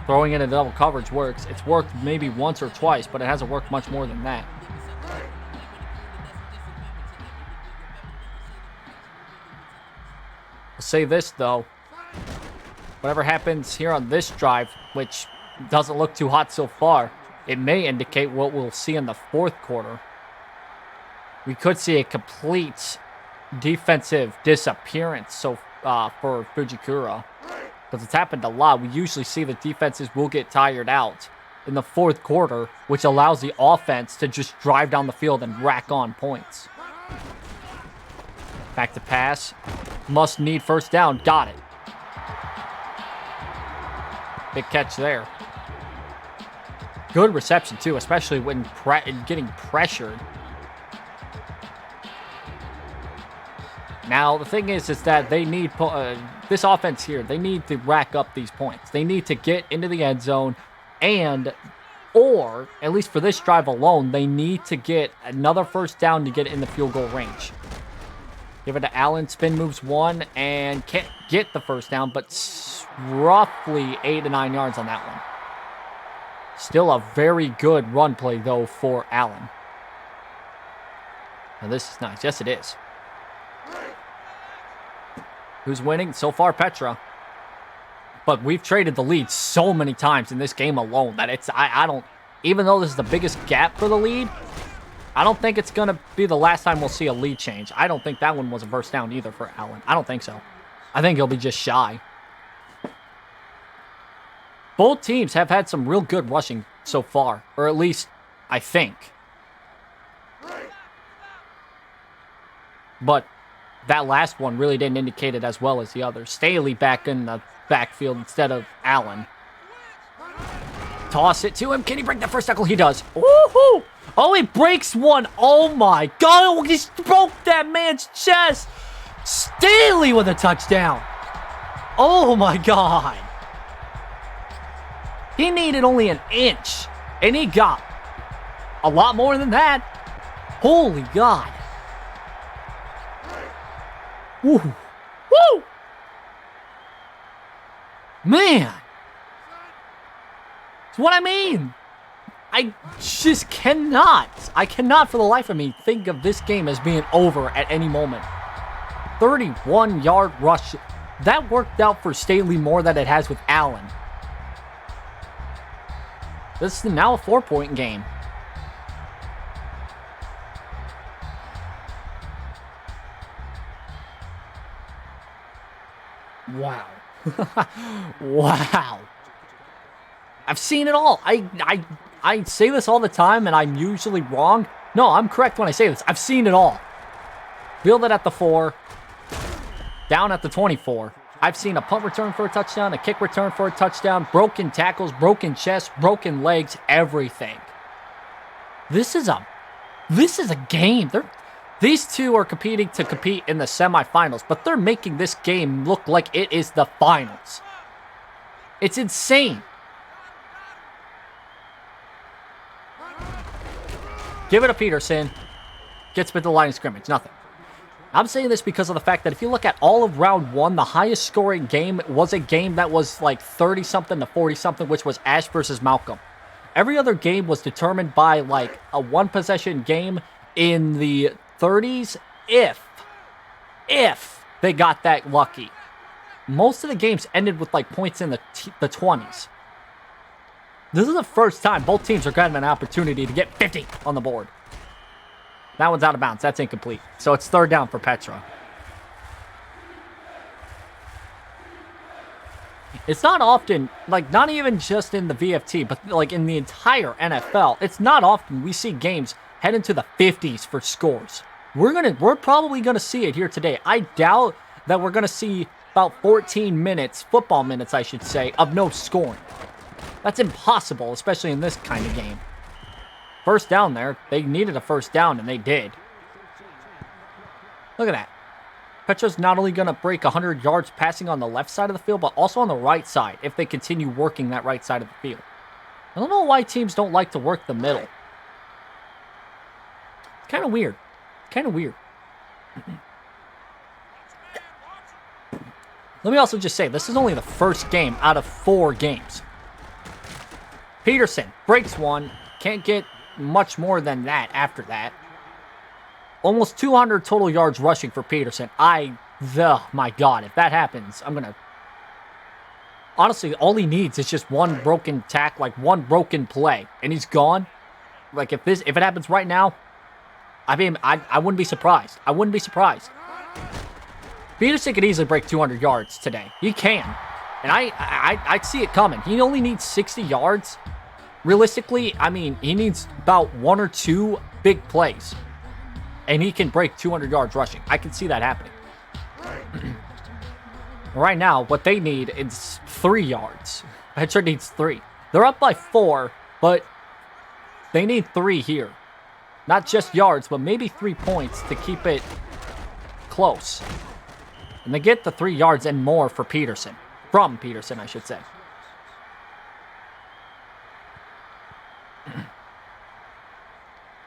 throwing in a double coverage works. It's worked maybe once or twice, but it hasn't worked much more than that. I'll say this, though. Whatever happens here on this drive, which doesn't look too hot so far, it may indicate what we'll see in the fourth quarter. We could see a complete defensive disappearance for Fujikura. Because it's happened a lot. We usually see the defenses will get tired out in the fourth quarter, which allows the offense to just drive down the field and rack on points. Back to pass. Must need first down. Got it. Big catch there. Good reception, too, especially when getting pressured. Now, the thing is that they need this offense here. They need to rack up these points. They need to get into the end zone or, at least for this drive alone, they need to get another first down to get in the field goal range. Give it to Allen. Spin moves one and can't get the first down, but roughly 8 to 9 yards on that one. Still a very good run play, though, for Allen. Now, this is nice. Yes, it is. Who's winning? So far, Petra. But we've traded the lead so many times in this game alone that I don't, even though this is the biggest gap for the lead, I don't think it's going to be the last time we'll see a lead change. I don't think that one was a first down either for Allen. I don't think so. I think he'll be just shy. Both teams have had some real good rushing so far, or at least I think. But that last one really didn't indicate it as well as the others. Staley back in the backfield instead of Allen. Toss it to him. Can he break the first tackle? He does. Woohoo! Oh, he breaks one. Oh, my God. He broke that man's chest. Staley with a touchdown. Oh, my God. He needed only an inch, and he got a lot more than that. Holy God. Woo. Woo. Man. That's what I mean. I just cannot for the life of me think of this game as being over at any moment. 31-yard rush. That worked out for Staley more than it has with Allen. This is now a 4-point game. Wow. Wow. I've seen it all. I say this all the time, and I'm usually wrong. No, I'm correct when I say this. I've seen it all. Field it at the 4. Down at the 24. I've seen a punt return for a touchdown, a kick return for a touchdown, broken tackles, broken chests, broken legs, everything. This is a game. These two are competing to compete in the semifinals, but they're making this game look like it is the finals. It's insane. Give it to Peterson. Gets to the line of scrimmage. Nothing. I'm saying this because of the fact that if you look at all of round 1, the highest scoring game was a game that was like 30-something to 40-something, which was Ash versus Malcolm. Every other game was determined by like a one-possession game in the 30s, if they got that lucky. Most of the games ended with like points in the 20s. This is the first time both teams are getting an opportunity to get 50 on the board. That one's out of bounds. That's incomplete. So it's third down for Petra. It's not often, like, not even just in the VFT, but, like, in the entire NFL, it's not often we see games head into the 50s for scores. We're probably gonna see it here today. I doubt that we're gonna see about 14 minutes, football minutes, I should say, of no scoring. That's impossible, especially in this kind of game. First down there. They needed a first down, and they did. Look at that. Petra's not only going to break 100 yards passing on the left side of the field, but also on the right side if they continue working that right side of the field. I don't know why teams don't like to work the middle. It's kind of weird. Kind of weird. Let me also just say, this is only the first game out of 4 games. Peterson breaks one. Can't get much more than that after that. Almost 200 total yards rushing for Peterson. My God, if that happens, I'm going to... Honestly, all he needs is just one broken tack, like one broken play, and he's gone. Like, if it happens right now, I mean, I wouldn't be surprised. I wouldn't be surprised. Peterson could easily break 200 yards today. He can. And I see it coming. He only needs 60 yards. Realistically, I mean, he needs about 1 or 2 big plays. And he can break 200 yards rushing. I can see that happening. Right now, what they need is 3 yards. Petra needs 3. They're up by 4, but they need 3 here. Not just yards, but maybe 3 points to keep it close. And they get the 3 yards and more for Peterson. From Peterson, I should say.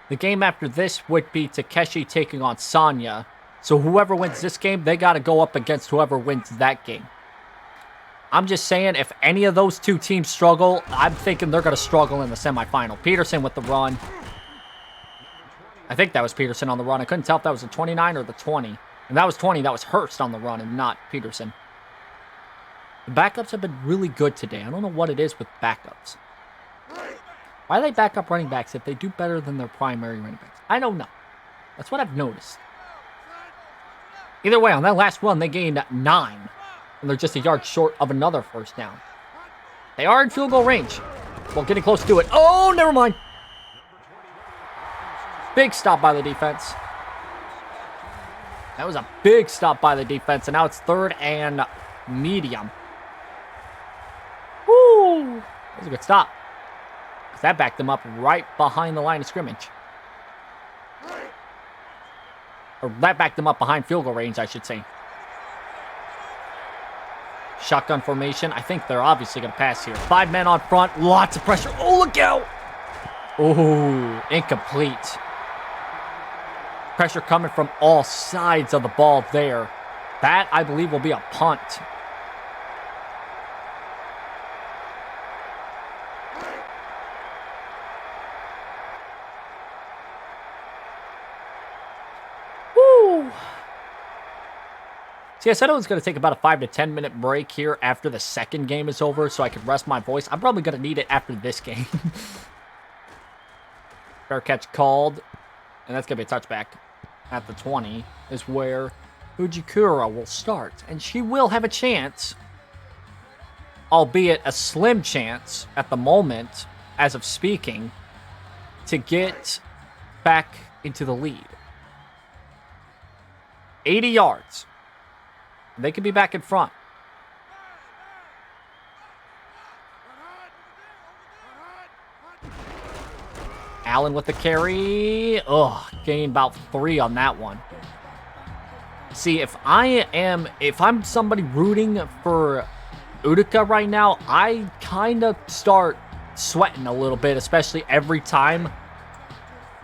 The game after this would be Takeshi taking on Sanya. So whoever wins this game, they got to go up against whoever wins that game. I'm just saying, if any of those 2 teams struggle, I'm thinking they're going to struggle in the semifinal. Peterson with the run. I think that was Peterson on the run. I couldn't tell if that was the 29 or the 20. And that was 20. That was Hurst on the run and not Peterson. The backups have been really good today. I don't know what it is with backups. Why are they backup running backs if they do better than their primary running backs? I don't know. That's what I've noticed. Either way, on that last run, they gained 9. And they're just a yard short of another first down. They are in field goal range. Well, getting close to it. Oh, never mind. Big stop by the defense. That was a big stop by the defense. And now it's 3rd and medium. Woo! That was a good stop. That backed them up right behind the line of scrimmage. Or that backed them up behind field goal range, I should say. Shotgun formation. I think they're obviously going to pass here. 5 men on front. Lots of pressure. Oh, look out. Oh, incomplete. Pressure coming from all sides of the ball there. That, I believe, will be a punt. See, I said I was going to take about a 5 to 10 minute break here after the second game is over so I could rest my voice. I'm probably going to need it after this game. Fair catch called. And that's going to be a touchback at the 20 is where Fujikura will start. And she will have a chance, albeit a slim chance at the moment, as of speaking, to get back into the lead. 80 yards. They could be back in front. Allen with the carry. Ugh, gained about 3 on that one. See, if I'm somebody rooting for Uruka right now, I kind of start sweating a little bit, especially every time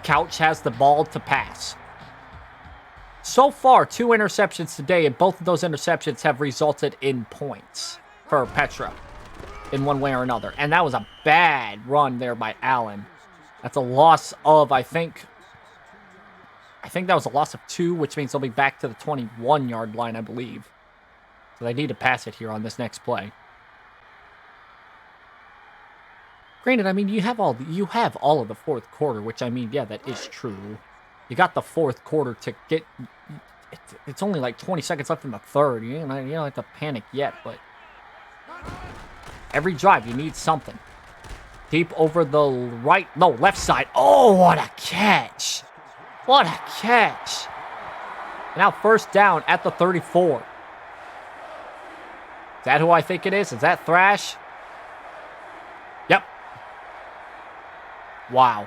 Couch has the ball to pass. So far, 2 interceptions today, and both of those interceptions have resulted in points for Petra in one way or another. And that was a bad run there by Allen. That's a loss of, I think that was a loss of 2, which means they'll be back to the 21-yard line, I believe. So they need to pass it here on this next play. Granted, I mean, you have all of the fourth quarter, which, I mean, yeah, that is true. You got the fourth quarter to get... It's only like 20 seconds left in the third. You don't have to panic yet, but... Every drive, you need something. Deep over the left side. Oh, what a catch. What a catch. Now first down at the 34. Is that who I think it is? Is that Thrash? Yep. Wow.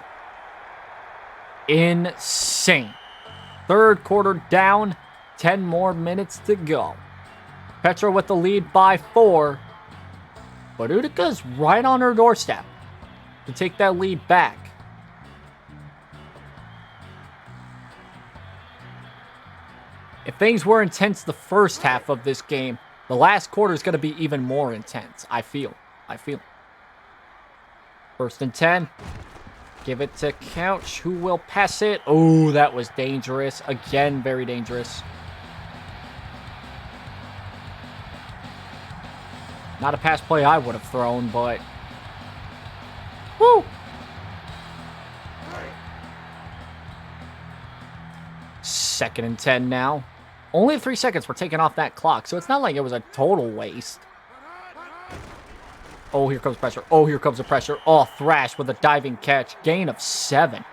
Insane. Third quarter down. 10 more minutes to go. Petra with the lead by 4. But Uruka's right on her doorstep to take that lead back. If things were intense the first half of this game, the last quarter is going to be even more intense. I feel. First and 10. Give it to Couch, who will pass it. Oh, that was dangerous. Again, very dangerous. Not a pass play I would have thrown, but... Woo! Second and 10 now. Only 3 seconds were taken off that clock, so it's not like it was a total waste. Oh, here comes pressure. Oh, here comes the pressure. Oh, Thrash with a diving catch. Gain of 7.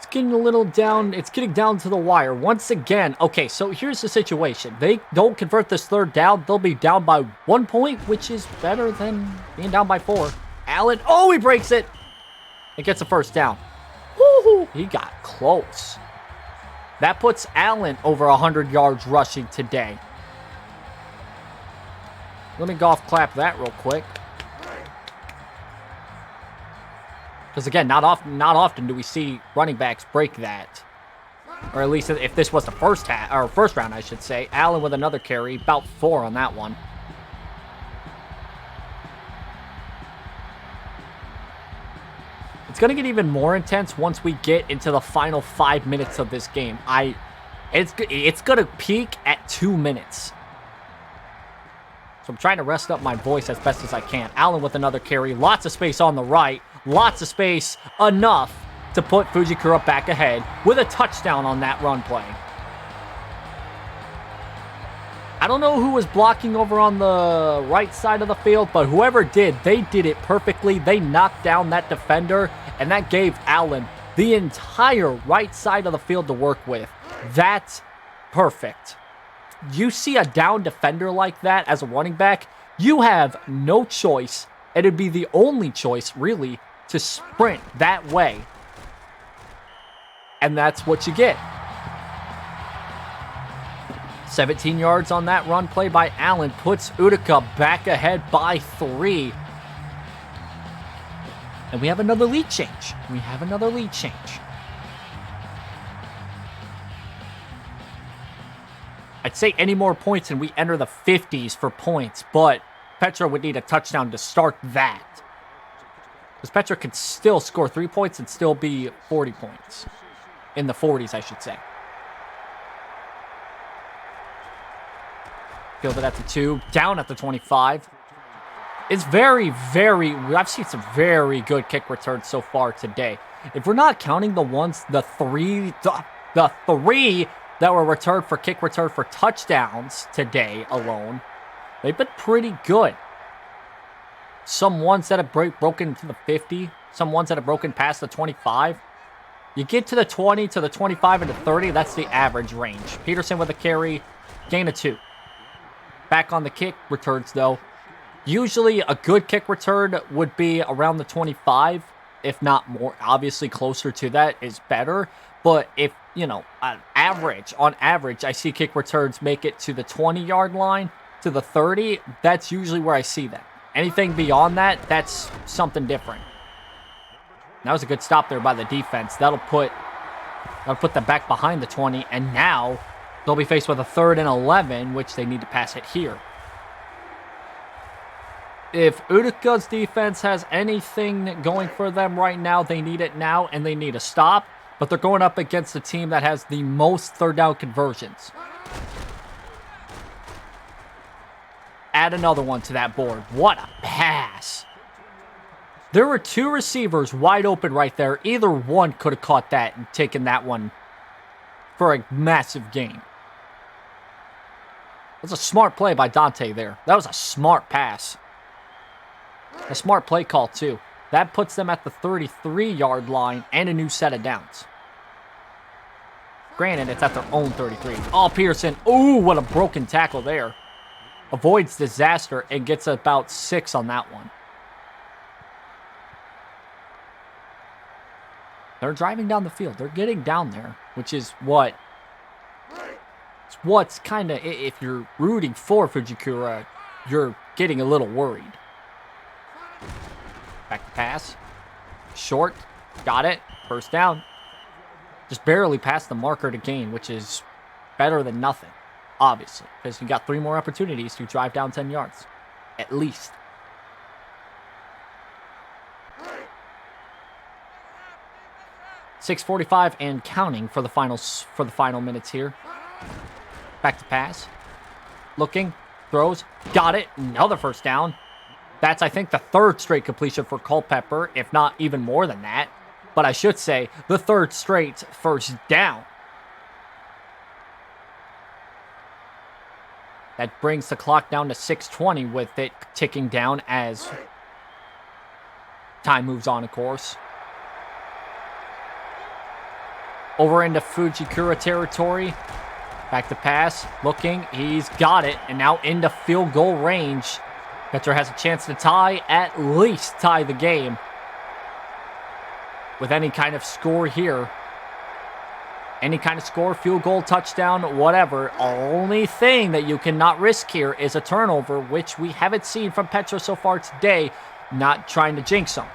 Getting a little down. It's getting down to the wire once again. Okay, so here's the situation. They don't convert this third down, they'll be down by 1 point, which is better than being down by 4. Allen, oh, he breaks it. It gets a first down. Woo-hoo, he got close. That puts Allen over 100 yards rushing today. Let me golf clap that real quick. Because again, not often do we see running backs break that. Or at least if this was the first round, I should say. Allen with another carry, about 4 on that one. It's going to get even more intense once we get into the final 5 minutes of this game. It's going to peak at 2 minutes. So I'm trying to rest up my voice as best as I can. Allen with another carry, lots of space on the right. Lots of space, enough to put Fujikura back ahead with a touchdown on that run play. I don't know who was blocking over on the right side of the field, but whoever did, they did it perfectly. They knocked down that defender, and that gave Allen the entire right side of the field to work with. That's perfect. You see a down defender like that as a running back, you have no choice, and it'd be the only choice, really, to sprint that way. And that's what you get. 17 yards on that run play by Allen puts Uruka back ahead by 3. And we have another lead change. I'd say any more points and we enter the 50s for points, but Petra would need a touchdown to start that. Because Petra could still score 3 points and still be 40 points. In the 40s, I should say. Fielded at the 2. Down at the 25. It's I've seen some very good kick returns so far today. If we're not counting the three that were returned for kick return for touchdowns today alone, they've been pretty good. Some ones that have broken to the 50. Some ones that have broken past the 25. You get to the 20, to the 25, and to 30. That's the average range. Peterson with a carry. Gain of 2. Back on the kick returns, though. Usually, a good kick return would be around the 25. If not more. Obviously, closer to that is better. But if, on average, I see kick returns make it to the 20-yard line, to the 30. That's usually where I see them. Anything beyond that, that's something different. That was a good stop there by the defense. That'll put them back behind the 20, and now they'll be faced with a 3rd and 11, which they need to pass it here. If Uruka's defense has anything going for them right now, they need it now, and they need a stop. But they're going up against a team that has the most 3rd down conversions. Add another one to that board. What a pass. There were two receivers wide open right there. Either one could have caught that and taken that one for a massive gain. That's a smart play by Dante there. That was a smart pass. A smart play call, too. That puts them at the 33-yard line and a new set of downs. Granted, it's at their own 33. Oh, Peterson. Ooh, what a broken tackle there. Avoids disaster and gets about 6 on that one. They're driving down the field. They're getting down there, which is what's kind of, if you're rooting for Fujikura, you're getting a little worried. Back to pass. Short. Got it. First down. Just barely past the marker to gain, which is better than nothing, obviously, because you got 3 more opportunities to drive down 10 yards, at least. .645 and counting for the final minutes here. Back to pass. Looking. Throws. Got it. Another first down. That's, I think, the 3rd straight completion for Culpepper, if not even more than that. But I should say, the 3rd straight first down. That brings the clock down to 6:20 with it ticking down as time moves on, of course. Over into Fujikura territory. Back to pass. Looking. He's got it. And now into field goal range. Petra has a chance to at least tie the game. With any kind of score here. Any kind of score, field goal, touchdown, whatever. Only thing that you cannot risk here is a turnover, which we haven't seen from Petra so far today. Not trying to jinx them.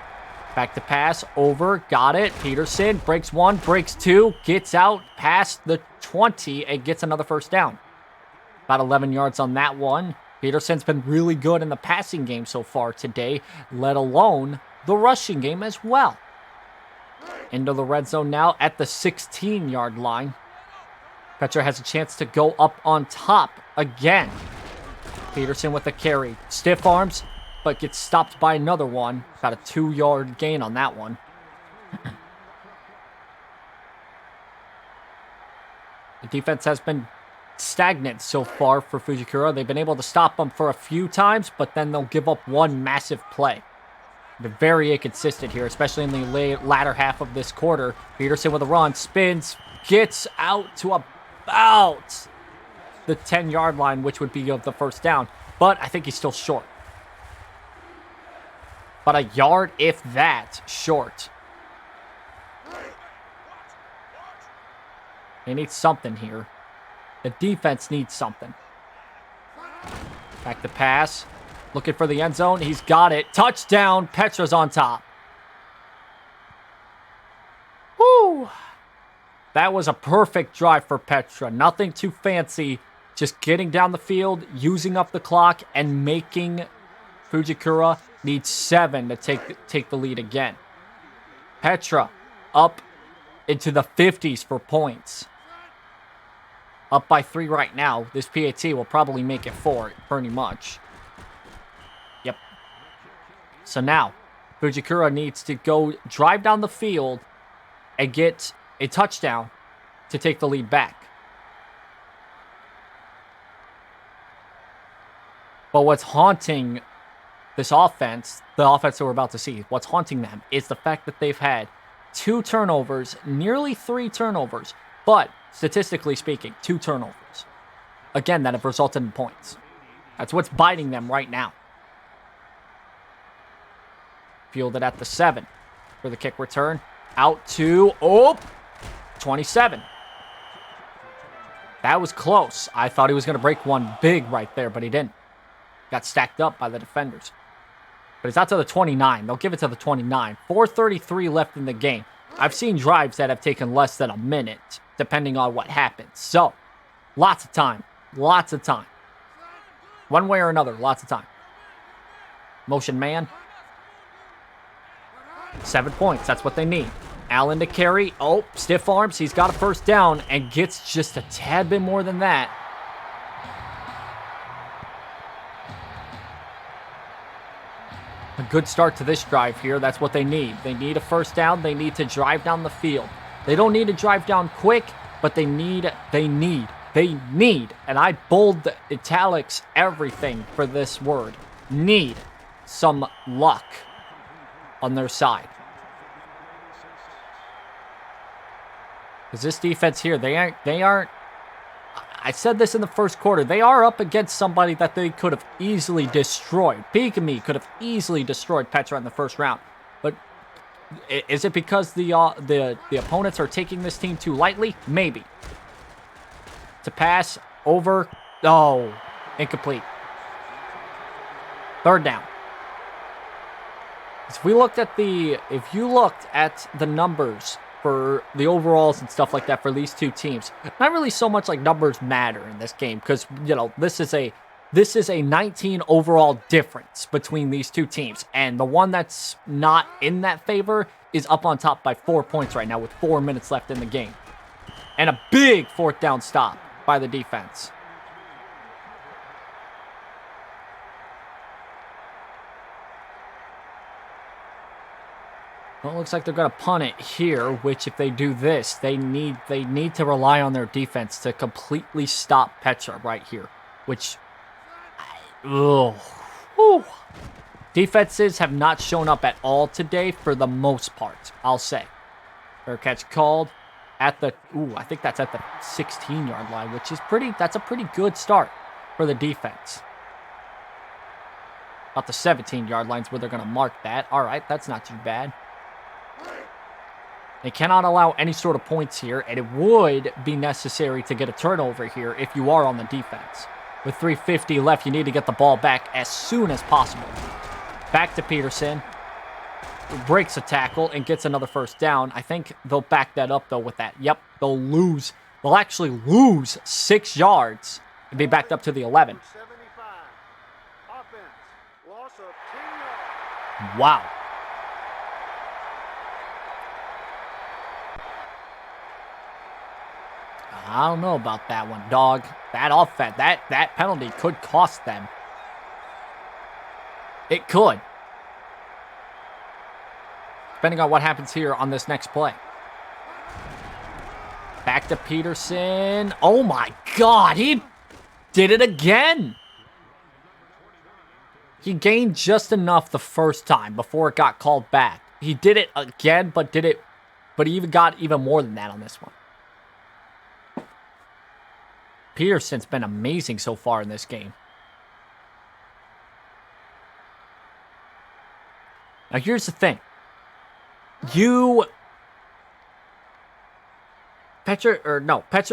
Back to pass, over, got it. Peterson breaks 1, breaks 2, gets out past the 20 and gets another first down. About 11 yards on that one. Peterson's been really good in the passing game so far today, let alone the rushing game as well. Into the red zone now at the 16-yard line. Petra has a chance to go up on top again. Peterson with the carry. Stiff arms, but gets stopped by another one. Got a 2-yard gain on that one. The defense has been stagnant so far for Fujikura. They've been able to stop them for a few times, but then they'll give up one massive play. They're very inconsistent here, especially in the latter half of this quarter. Peterson with a run, spins, gets out to about the 10-yard line, which would be of the first down. But I think he's still short. But a yard, if that, short. They need something here. The defense needs something. Back to pass. Looking for the end zone. He's got it. Touchdown. Petra's on top. Woo! That was a perfect drive for Petra. Nothing too fancy. Just getting down the field, using up the clock, and making Fujikura need 7 to take the lead again. Petra up into the 50s for points. Up by 3 right now. This PAT will probably make it 4, pretty much. Yep. So now, Fujikura needs to go drive down the field and get a touchdown to take the lead back. But what's haunting this offense, the offense that we're about to see, what's haunting them is the fact that they've had 2 turnovers, nearly 3 turnovers, but statistically speaking, 2 turnovers. Again, that have resulted in points. That's what's biting them right now. Fielded at the 7 for the kick return. Out to, 27. That was close. I thought he was going to break one big right there, but he didn't. Got stacked up by the defenders. But it's out to the 29. They'll give it to the 29. 4:33 left in the game. I've seen drives that have taken less than a minute, depending on what happens. So, lots of time. Lots of time. One way or another, lots of time. Motion man. 7 points. That's what they need. Allen to carry. Oh, stiff arms. He's got a first down and gets just a tad bit more than that. A good start to this drive here. That's what they need. They need a first down. They need to drive down the field. They don't need to drive down quick, but they need, and I bold italics everything for this word, need some luck on their side. Because this defense here, they aren't, I said this in the first quarter, they are up against somebody that they could have easily destroyed. Pigamy could have easily destroyed Petra in the first round. But is it because the opponents are taking this team too lightly? Maybe. To pass over, oh, incomplete. Third down. If you looked at the numbers for the overalls and stuff like that for these two teams, not really so much like numbers matter in this game because, you know, this is a 19 overall difference between these two teams, and the one that's not in that favor is up on top by 4 points right now with 4 minutes left in the game. And a big fourth down stop by the defense. Well, it looks like they're going to punt it here, which if they do this, they need to rely on their defense to completely stop Petra right here, which, defenses have not shown up at all today for the most part, I'll say. Fair catch called at the, I think that's at the 16-yard line, which is that's a pretty good start for the defense. About the 17-yard lines where they're going to mark that. All right, that's not too bad. They cannot allow any sort of points here, and it would be necessary to get a turnover here if you are on the defense. With 3:50 left, you need to get the ball back as soon as possible. Back to Peterson. Breaks a tackle and gets another first down. I think they'll back that up, though, with that. Yep, they'll lose. They'll actually lose 6 yards and be backed up to the 11. Wow. I don't know about that one, dog. That offense, that penalty could cost them. It could. Depending on what happens here on this next play. Back to Peterson. Oh my God, he did it again. He gained just enough the first time before it got called back. He did it again, but he even got even more than that on this one. Peterson's been amazing so far in this game. Now, here's the thing. Petra's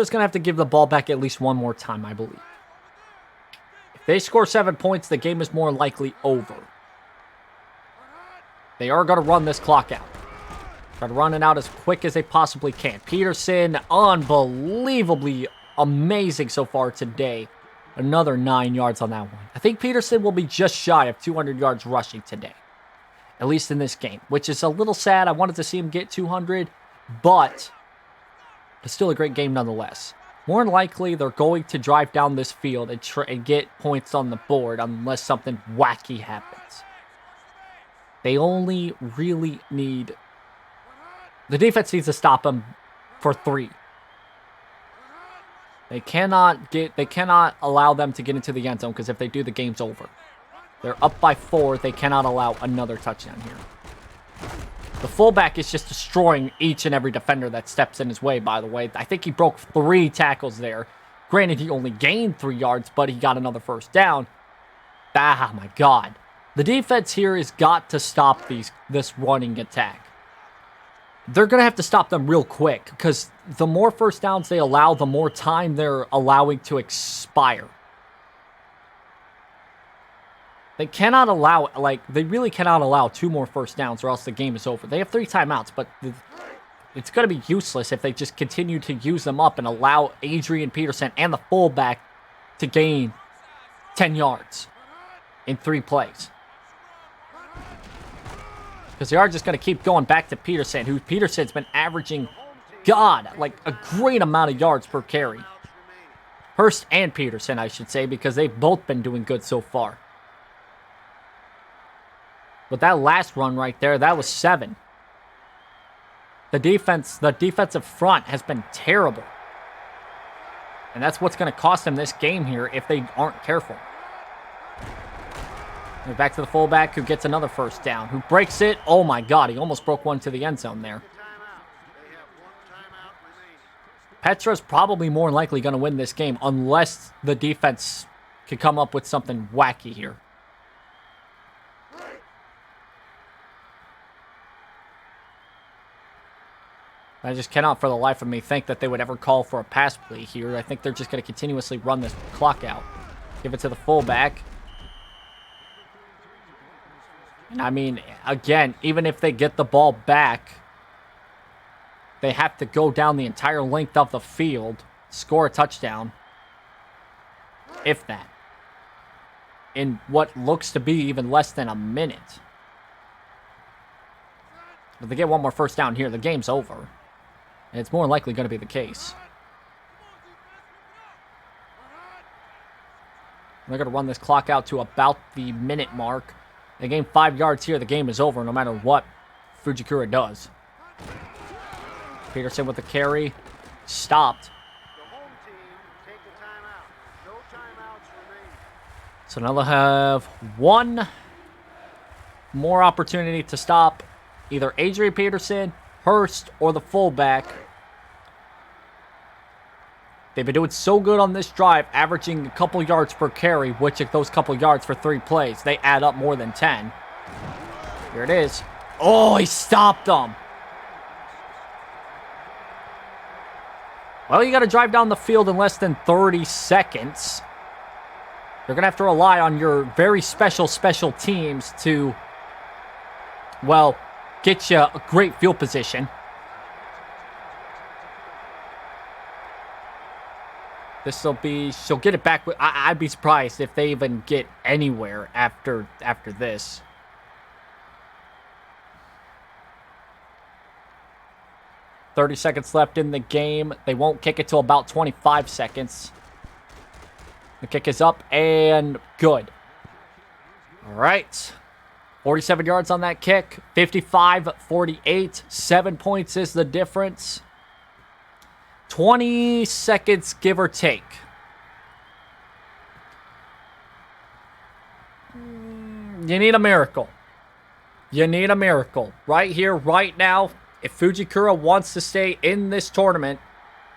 going to have to give the ball back at least one more time, I believe. If they score 7 points, the game is more likely over. They are going to run this clock out. Try to run it out as quick as they possibly can. Peterson, unbelievably amazing so far today. Another 9 yards on that one. I think Peterson will be just shy of 200 yards rushing today. At least in this game, which is a little sad. I wanted to see him get 200, but it's still a great game nonetheless. More than likely, they're going to drive down this field and get points on the board unless something wacky happens. They only really need... The defense needs to stop them for 3. They cannot allow them to get into the end zone, because if they do, the game's over. They're up by 4. They cannot allow another touchdown here. The fullback is just destroying each and every defender that steps in his way, by the way. I think he broke 3 tackles there. Granted, he only gained 3 yards, but he got another first down. Ah, my God. The defense here has got to stop this running attack. They're going to have to stop them real quick, because the more first downs they allow, the more time they're allowing to expire. They cannot allow, they really cannot allow 2 more first downs or else the game is over. They have 3 timeouts, but it's going to be useless if they just continue to use them up and allow Adrian Peterson and the fullback to gain 10 yards in 3 plays. because they are just going to keep going back to Peterson, who Peterson's been averaging, God, like a great amount of yards per carry. Hurst and Peterson, I should say, because they've both been doing good so far. But that last run right there, that was 7. The defensive front has been terrible. And that's what's going to cost them this game here if they aren't careful. They're back to the fullback, who gets another first down, who breaks it. Oh my God, he almost broke one to the end zone there. Petra's probably more than likely going to win this game unless the defense can come up with something wacky here. I just cannot for the life of me think that they would ever call for a pass play here. I think they're just going to continuously run this clock out. Give it to the fullback. And I mean, again, even if they get the ball back, they have to go down the entire length of the field, score a touchdown, if that, in what looks to be even less than a minute. If they get one more first down here, the game's over. And it's more likely going to be the case. They're going to run this clock out to about the minute mark. They gain 5 yards here. The game is over no matter what Fujikura does. Peterson with the carry. Stopped. So now they'll have one more opportunity to stop either Adrian Peterson, Hurst, or the fullback. They've been doing so good on this drive, averaging a couple yards per carry, which if those couple yards for 3 plays, they add up more than 10. Here it is. Oh, he stopped them. Well, you got to drive down the field in less than 30 seconds. You're going to have to rely on your very special teams to, well, get you a great field position. This'll be, she'll get it back. I'd be surprised if they even get anywhere after this. "30 seconds left in the game. They won't kick it till about 25 seconds. The kick is up and good. All right. 47 yards on that kick. 55-48. 7 points is the difference. 20 seconds, give or take. You need a miracle. You need a miracle. Right here, right now, if Fujikura wants to stay in this tournament,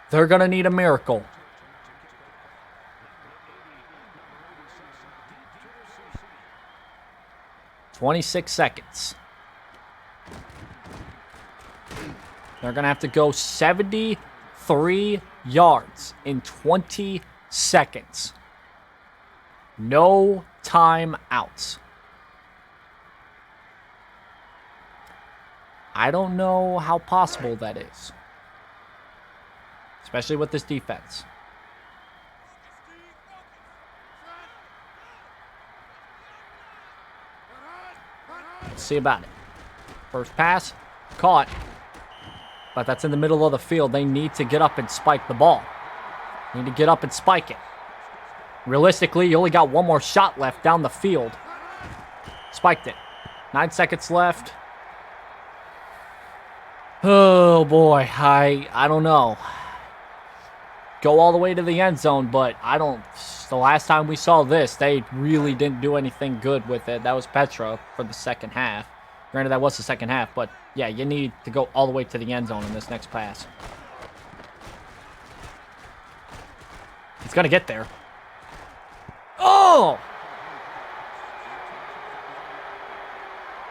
they're going to need a miracle. "26 seconds. They're going to have to go 73 yards in 20 seconds. No timeouts. I don't know how possible that is. Especially with this defense. Let's see about it. First pass, caught. But that's in the middle of the field. They need to get up and spike the ball. They need to get up and spike it. Realistically, you only got one more shot left down the field. Spiked it. 9 seconds left. Oh boy, I don't know. Go all the way to the end zone, but I don't. The last time we saw this, they really didn't do anything good with it. That was Petra for the second half. Granted, that was the second half, but yeah, you need to go all the way to the end zone in this next pass. It's going to get there. Oh!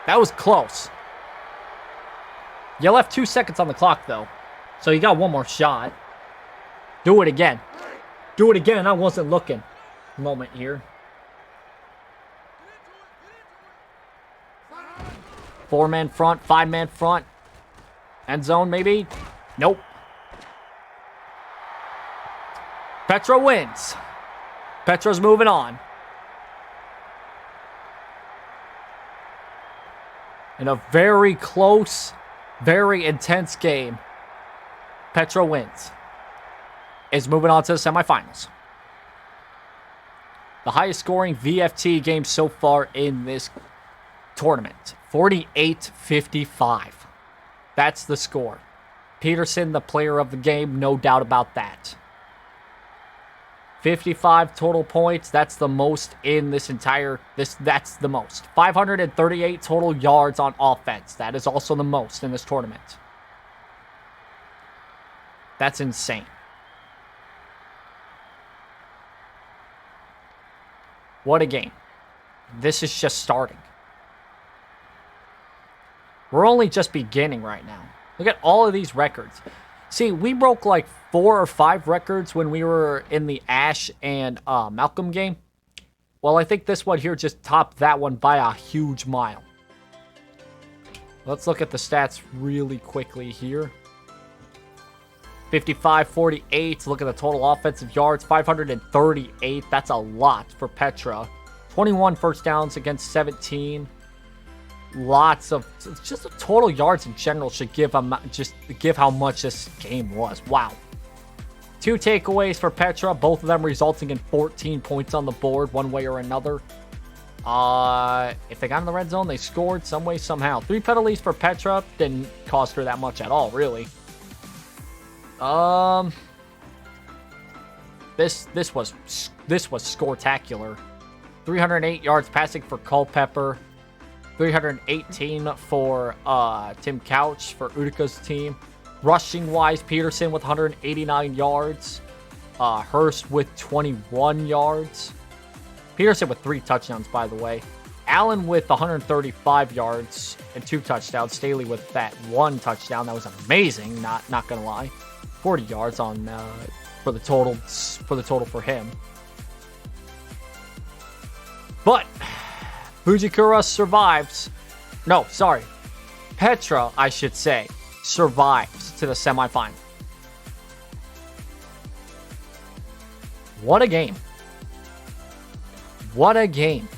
That was close. You left 2 seconds on the clock, though. So you got one more shot. Do it again. Do it again. I wasn't looking. Moment here. 4-man front, 5-man front. End zone, maybe? Nope. Petra wins. Petra's moving on. In a very close, very intense game, Petra wins. Is moving on to the semifinals. The highest scoring VFT game so far in this tournament. 48-55. That's the score. Peterson, the player of the game, no doubt about that. 55 total points. That's the most in this entire... That's the most. 538 total yards on offense. That is also the most in this tournament. That's insane. What a game. This is just starting. We're only just beginning right now. Look at all of these records. See, we broke like 4 or 5 records when we were in the Ash and Malcolm game. Well, I think this one here just topped that one by a huge mile. Let's look at the stats really quickly here. 55-48. Look at the total offensive yards. 538. That's a lot for Petra. 21 first downs against 17. Lots of... Just the total yards in general should give how much this game was. Wow. 2 takeaways for Petra. Both of them resulting in 14 points on the board one way or another. If they got in the red zone, they scored some way, somehow. 3 penalties for Petra. Didn't cost her that much at all, really. This was scoretacular. 308 yards passing for Culpepper. 318 for Tim Couch for Uruka's team. Rushing wise, Peterson with 189 yards. Hurst with 21 yards. Peterson with 3 touchdowns, by the way. Allen with 135 yards and 2 touchdowns. Staley with that 1 touchdown. That was amazing. Not gonna lie. 40 yards on for the total for him. But Fujikura survives. No, sorry. Petra, I should say, survives to the semifinal. What a game. What a game.